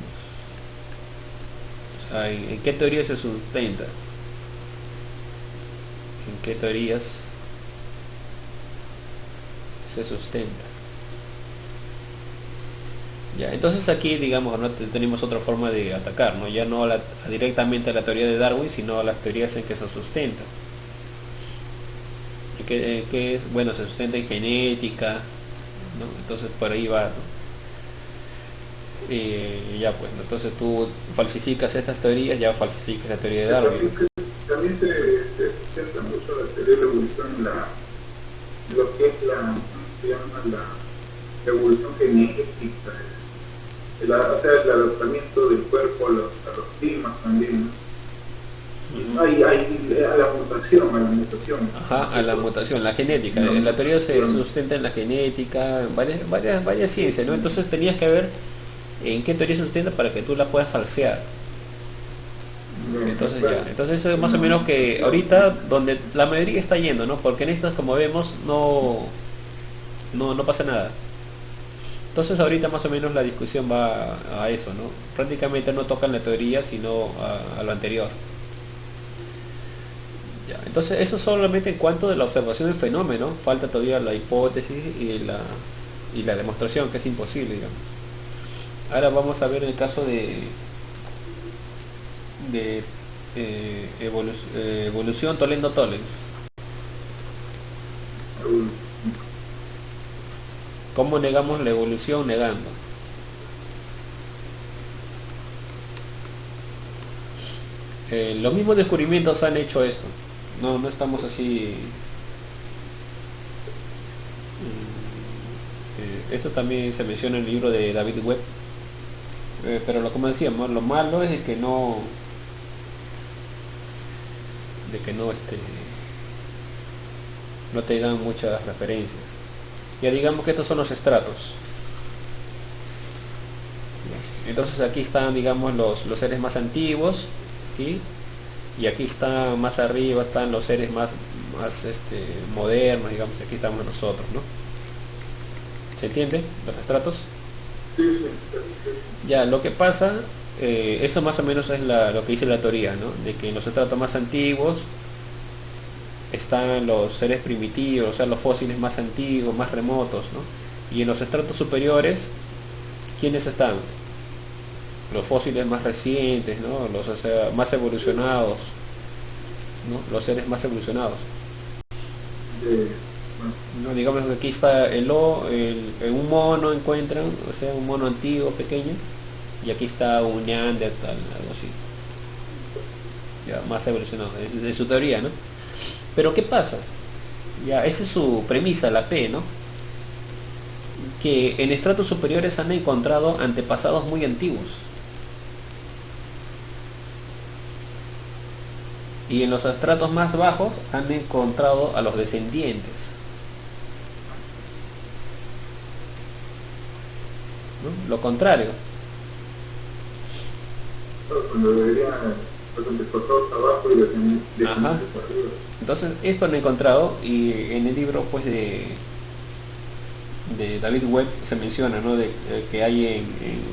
o sea, ¿en qué teoría se sustenta? ¿En qué teorías se sustenta? Entonces aquí, digamos, ¿no?, tenemos otra forma de atacar, ¿no? Ya no directamente a la teoría de Darwin, sino a las teorías en que se sustenta. Que es, bueno, se sustenta en genética, ¿no? Entonces por ahí va, ¿no? y ya pues, ¿no? Entonces tú falsificas estas teorías, ya falsificas la teoría de Darwin. También se centra mucho la teoría de la evolución en lo que es ¿cómo se llama? La evolución genética, o sea, el adaptamiento del cuerpo a los climas también, ¿no? Hay a la mutación. Ajá, a la mutación, la genética. La teoría se sustenta en la genética, varias ciencias, ¿no? Entonces tenías que ver en qué teoría se sustenta para que tú la puedas falsear. Entonces ya, entonces eso es más o menos que ahorita donde la mayoría está yendo, ¿no? Porque en estas, como vemos, no pasa nada. Entonces ahorita más o menos la discusión va a eso, ¿no? Prácticamente no tocan la teoría, sino a lo anterior. Ya, entonces eso solamente en cuanto de la observación del fenómeno. Falta todavía la hipótesis y la demostración, que es imposible, digamos. Ahora vamos a ver el caso de evolución Toledo-Tollens. ¿Cómo negamos la evolución negando? Los mismos descubrimientos han hecho esto. No estamos así. Esto también se menciona en el libro de David Webb. Pero como decíamos, lo malo es de que no no te dan muchas referencias. Ya digamos que estos son los estratos. Entonces aquí están, digamos, los seres más antiguos, ¿sí? Y aquí está más arriba, están los seres más modernos, digamos, y aquí estamos nosotros, ¿no? ¿Se entiende? Los estratos. Sí. Ya, lo que pasa, eso más o menos es lo que dice la teoría, ¿no? De que en los estratos más antiguos están los seres primitivos, o sea, los fósiles más antiguos, más remotos, ¿no? Y en los estratos superiores, ¿quiénes están? Los fósiles más recientes, ¿no? O sea, más evolucionados, ¿no? Los seres más evolucionados. No, digamos que aquí está un mono encuentran, o sea, un mono antiguo, pequeño, y aquí está un Neandertal, algo así. Ya, más evolucionado, es su teoría, ¿no? Pero ¿qué pasa? Ya, esa es su premisa, la P, ¿no? Que en estratos superiores han encontrado antepasados muy antiguos. Y en los estratos más bajos han encontrado a los descendientes. ¿No? Lo contrario. Cuando deberían los antepasados abajo y descendientes arriba. Entonces esto han encontrado, y en el libro pues de David Webb se menciona, ¿no? De que hay en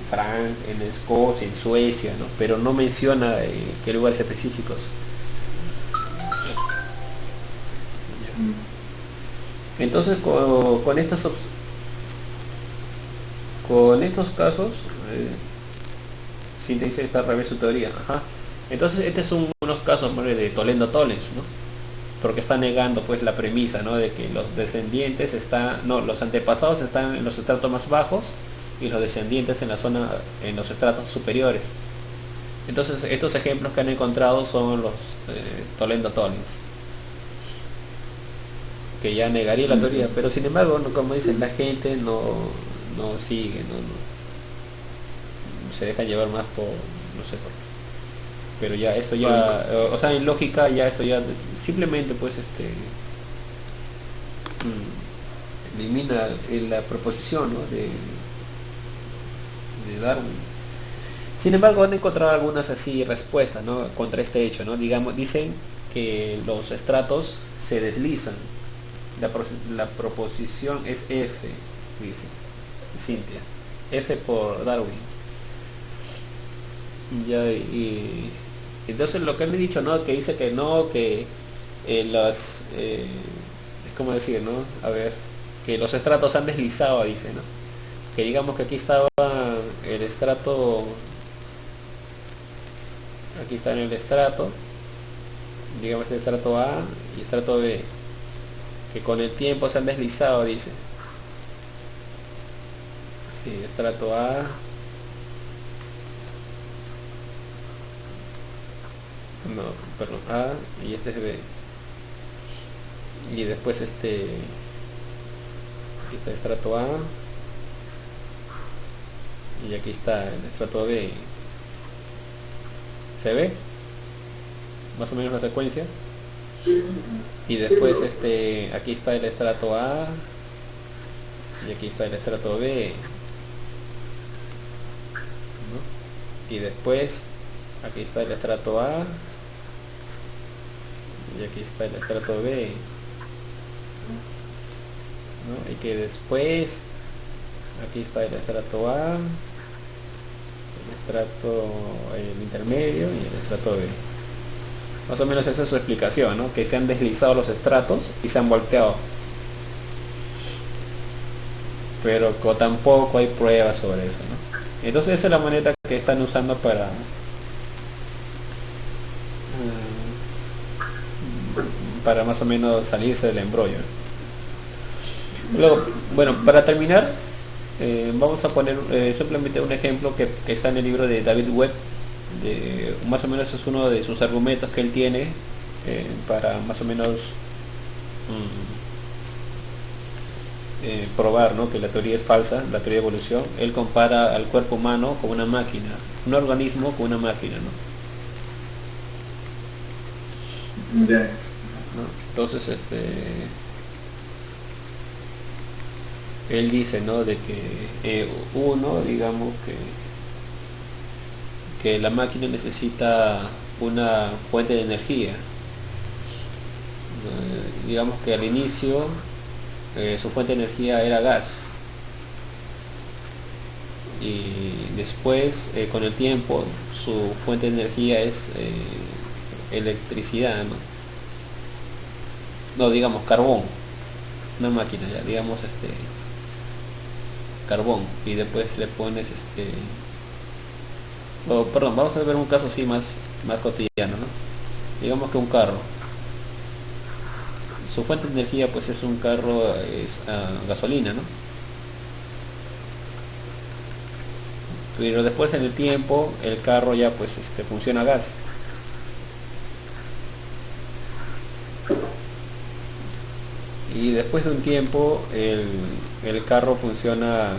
Francia, en Escocia, en Suecia, ¿no? Pero no menciona qué lugares específicos. Entonces con estos casos síntesis está al revés su teoría. Ajá. Entonces este es unos casos de Toledo-Tollens, ¿no? Porque está negando pues la premisa, ¿no? De que los descendientes los antepasados están en los estratos más bajos y los descendientes en los estratos superiores. Entonces estos ejemplos que han encontrado son los Toledo-Tollens, que ya negaría la teoría, pero sin embargo, como dicen, la gente no sigue, no se deja llevar más por, no sé por qué. Pero ya esto ya, o sea, en lógica ya esto ya simplemente pues elimina la proposición, ¿no? de Darwin. Sin embargo, han encontrado algunas así respuestas, ¿no? Contra este hecho, ¿no? Digamos, dicen que los estratos se deslizan. La proposición es F, dice Cintia. F por Darwin. Ya, y entonces lo que han dicho, ¿no? Que dice que no, que es como decir, ¿no? A ver, que los estratos han deslizado, dice, ¿no? Que digamos que aquí estaba el estrato, aquí está en el estrato, digamos este estrato A y estrato B, que con el tiempo se han deslizado, dice. Sí, estrato A no, perdón, A y este es B. Y después aquí está el estrato A y aquí está el estrato B. ¿Se ve? Más o menos la secuencia. Y después aquí está el estrato A y aquí está el estrato B, ¿no? Y después aquí está el estrato A y aquí está el estrato B, ¿no? Y que después aquí está el estrato A, el intermedio y el estrato B. Más o menos esa es su explicación, ¿no? Que se han deslizado los estratos y se han volteado. Pero tampoco hay pruebas sobre eso, ¿no? Entonces esa es la manera que están usando para más o menos salirse del embrollo. Luego, bueno, para terminar, vamos a poner simplemente un ejemplo que está en el libro de David Webb. Más o menos es uno de sus argumentos que él tiene para más o menos probar, ¿no?, que la teoría es falsa, la teoría de evolución. Él compara al cuerpo humano con una máquina, un organismo con una máquina, ¿no? ¿No? Entonces él dice, ¿no?, de que uno, digamos que la máquina necesita una fuente de energía. Digamos que al inicio su fuente de energía era gas y después con el tiempo su fuente de energía es electricidad, no, digamos carbón, una máquina ya, digamos carbón, y después le pones perdón, vamos a ver un caso así más cotidiano, ¿no? Digamos que un carro, su fuente de energía pues es un carro, es gasolina, ¿no? Pero después en el tiempo el carro ya pues funciona a gas. Y después de un tiempo el carro funciona ¿a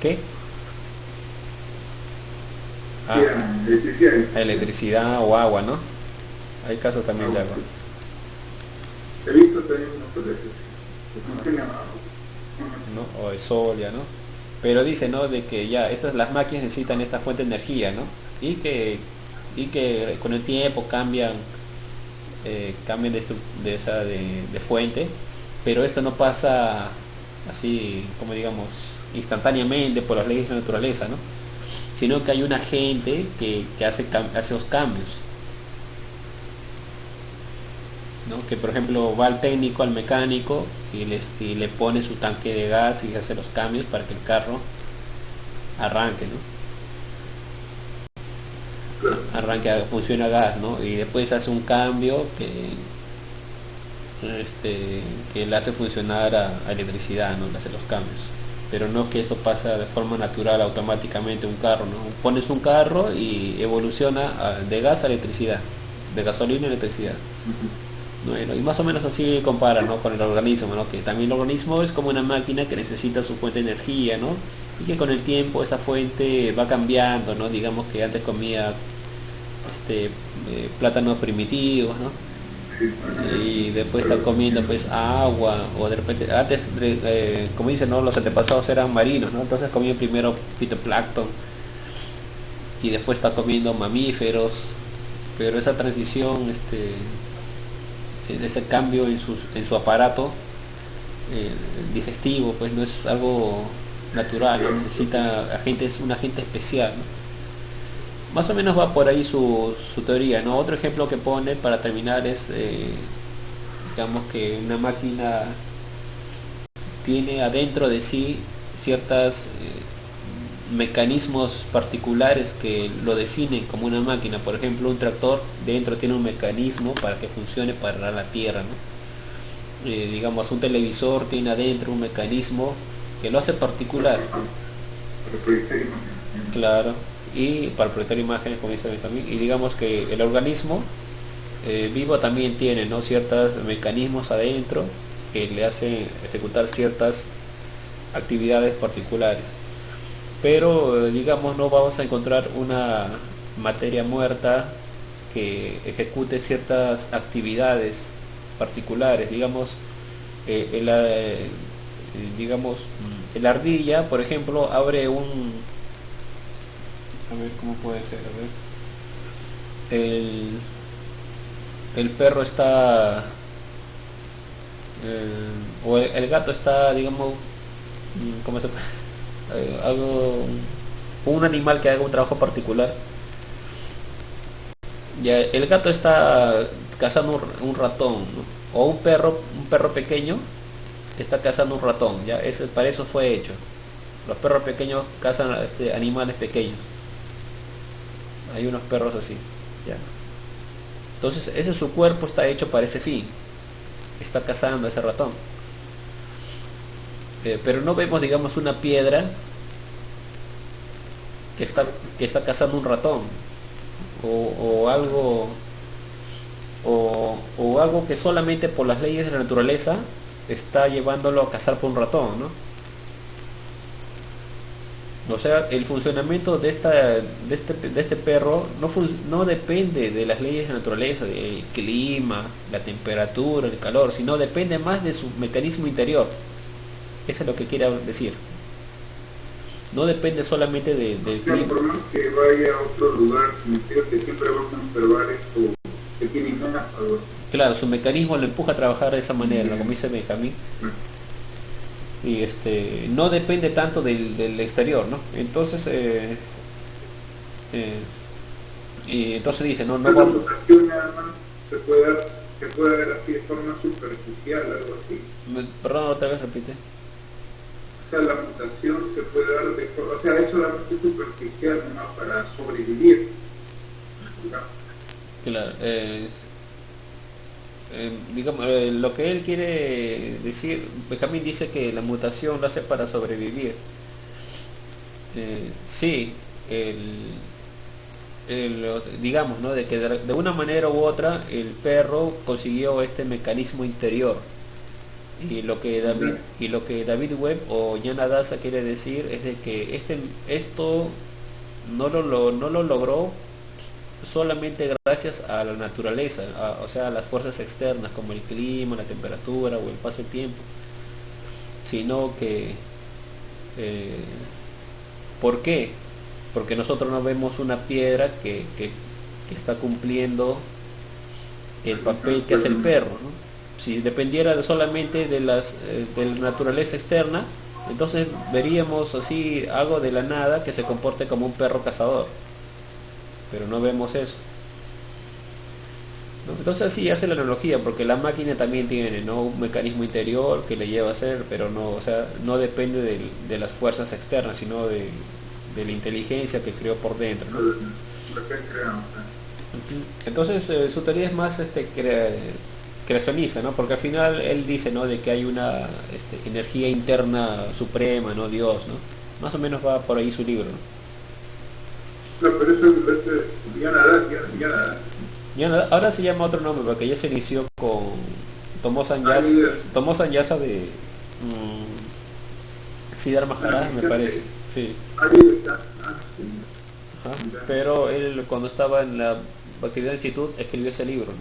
qué? A electricidad o agua, ¿no? Hay casos también de agua. He visto también unos colegios, ¿no? O de sol, ya, ¿no? Pero dice, ¿no?, de que ya las máquinas necesitan esta fuente de energía, ¿no? Y que con el tiempo cambian de fuente, pero esto no pasa así, como digamos, instantáneamente por las leyes de la naturaleza, ¿no? Sino que hay un agente que hace los cambios, ¿no? Que por ejemplo va al técnico, al mecánico y le pone su tanque de gas y hace los cambios para que el carro arranque, ¿no? Arranque, funciona a gas, ¿no? Y después hace un cambio que le hace funcionar a electricidad, ¿no? Le hace los cambios. Pero no que eso pasa de forma natural automáticamente un carro, ¿no? Pones un carro y evoluciona de gas a electricidad, de gasolina a electricidad. Bueno, y más o menos así compara, ¿no?, con el organismo, ¿no? Que también el organismo es como una máquina que necesita su fuente de energía, ¿no? Y que con el tiempo esa fuente va cambiando, ¿no? Digamos que antes comía plátanos primitivos, ¿no? Y después está comiendo pues agua, o de repente antes como dicen, ¿no?, los antepasados eran marinos, ¿no? Entonces comían primero fitoplancton y después está comiendo mamíferos, pero esa transición, ese cambio en su aparato digestivo pues no es algo natural, ¿no? Necesita un agente especial, ¿no? Más o menos va por ahí su teoría, ¿no? Otro ejemplo que pone para terminar es, digamos que una máquina tiene adentro de sí ciertos mecanismos particulares que lo definen como una máquina. Por ejemplo, un tractor dentro tiene un mecanismo para que funcione para arar la tierra, ¿no? Digamos, un televisor tiene adentro un mecanismo que lo hace particular. Claro. y para proyectar imágenes, como dice Benjamín, y digamos que el organismo vivo también tiene, ¿no?, ciertos mecanismos adentro que le hacen ejecutar ciertas actividades particulares, pero digamos no vamos a encontrar una materia muerta que ejecute ciertas actividades particulares. Digamos, digamos, la ardilla, por ejemplo, abre un, a ver cómo puede ser, a ver, el perro está o el gato está, digamos, ¿cómo se puede? Algo, un animal que haga un trabajo particular. Ya, el gato está cazando un ratón, ¿no?, o un perro pequeño está cazando un ratón. Ya, para eso fue hecho. Los perros pequeños cazan animales pequeños. Hay unos perros así, ya. Entonces su cuerpo está hecho para ese fin. Está cazando a ese ratón. Pero no vemos, digamos, una piedra que está cazando un ratón, o algo, o algo que solamente por las leyes de la naturaleza está llevándolo a cazar por un ratón, ¿no? O sea, el funcionamiento de este perro no depende de las leyes de la naturaleza, del clima, la temperatura, el calor, sino depende más de su mecanismo interior. Eso es lo que quiere decir. No depende solamente del clima. Por más que vaya a otro lugar, significa que siempre va a conservar esto que tiene más, algo así. Claro, su mecanismo lo empuja a trabajar de esa manera, como dice Benjamín. Y no depende tanto del exterior, ¿no? Entonces y entonces dice, no la vamos. mutación nada más se puede ver así de forma superficial, algo así. Perdón, otra vez repite. O sea, la mutación se puede dar de forma, o sea, es solamente superficial, ¿no?, para sobrevivir, ¿no? Claro, digamos, lo que él quiere decir, Benjamín dice que la mutación lo hace para sobrevivir. Sí, digamos, ¿no?, de que de una manera u otra el perro consiguió este mecanismo interior, y lo que David Webb o Jana Daza quiere decir es de que esto no lo logró solamente gracias a la naturaleza, o sea, a las fuerzas externas como el clima, la temperatura o el paso del tiempo, sino que ¿por qué? Porque nosotros no vemos una piedra que está cumpliendo el papel que hace el perro, ¿no? Si dependiera solamente de la naturaleza externa, entonces veríamos así algo de la nada que se comporte como un perro cazador, pero no vemos eso, ¿no? Entonces así hace la analogía, porque la máquina también tiene, ¿no?, un mecanismo interior que le lleva a hacer, pero no, o sea, no depende de las fuerzas externas, sino de la inteligencia que creó por dentro, ¿no? Entonces su teoría es más creacionista, ¿no? Porque al final él dice, ¿no?, de que hay una energía interna suprema, ¿no?, Dios, ¿no? Más o menos va por ahí su libro, ¿no? No, pero eso es ya nada. Ahora se llama otro nombre, porque ya se inició con Tomó Sannyasa de Siddhar Maharaj, me parece. Sí. Ajá. Pero él, cuando estaba en la actividad del instituto, escribió ese libro, ¿no?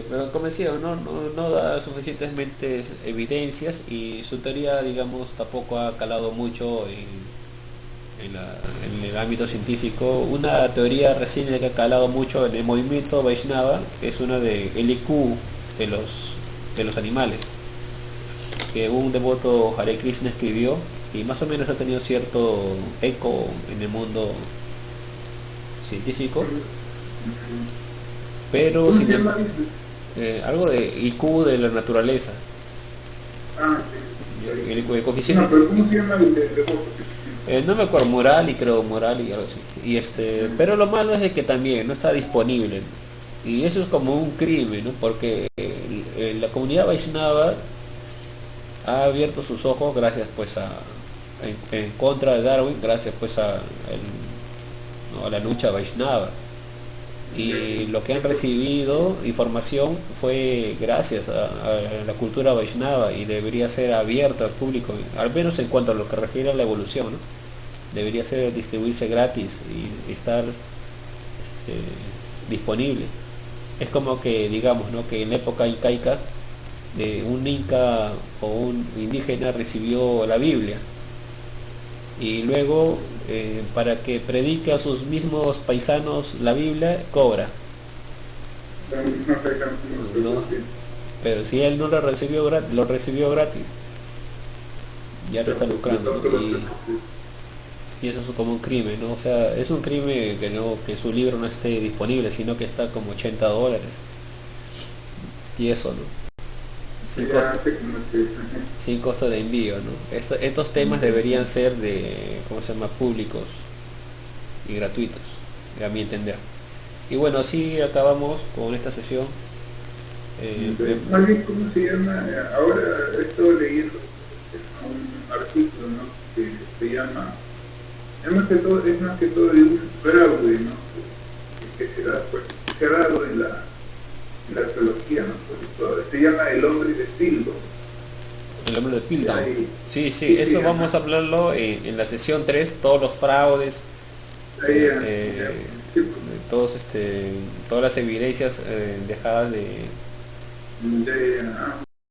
Pero como decía, no da suficientemente evidencias, y su teoría, digamos, tampoco ha calado mucho en el ámbito científico. Una teoría reciente que ha calado mucho en el movimiento Vaishnava es una de el IQ de los animales, que un devoto Hare Krishna escribió, y más o menos ha tenido cierto eco en el mundo científico. Pero sin algo de IQ de la naturaleza. El coeficiente. No, pero ¿cómo se llama el devoto? No me acuerdo, Moral y algo así. Y pero lo malo es de que también no está disponible, y eso es como un crimen, ¿no? Porque la comunidad Vaishnava ha abierto sus ojos gracias pues en contra de Darwin gracias pues ¿no? a la lucha Vaishnava, y lo que han recibido información fue gracias a la cultura Vaishnava, y debería ser abierta al público, al menos en cuanto a lo que refiere a la evolución, ¿no? Debería ser distribuirse gratis y estar disponible. Es como que digamos, ¿no? que en la época incaica un inca o un indígena recibió la Biblia y luego para que predique a sus mismos paisanos la Biblia cobra, ¿no? Pero si él no lo recibió gratis, ya lo está lucrando, ¿no? Y eso es como un crimen, ¿no? O sea, es un crimen que su libro no esté disponible, sino que está como $80 y eso, ¿no? Sin costo de envío, ¿no? Estos temas deberían ser ¿cómo se llama? Públicos y gratuitos, a mi entender. Y bueno, así acabamos con esta sesión. ¿Cómo se llama? Ahora he estado leyendo un artículo, ¿no? Que se llama, es más que todo de un fraude, ¿no? Que se ha dado en la arqueología, ¿no? Se llama El hombre de Pildo. El hombre de Pildo. Sí, eso vamos a hablarlo en la sesión 3, todos los fraudes, todas las evidencias dejadas de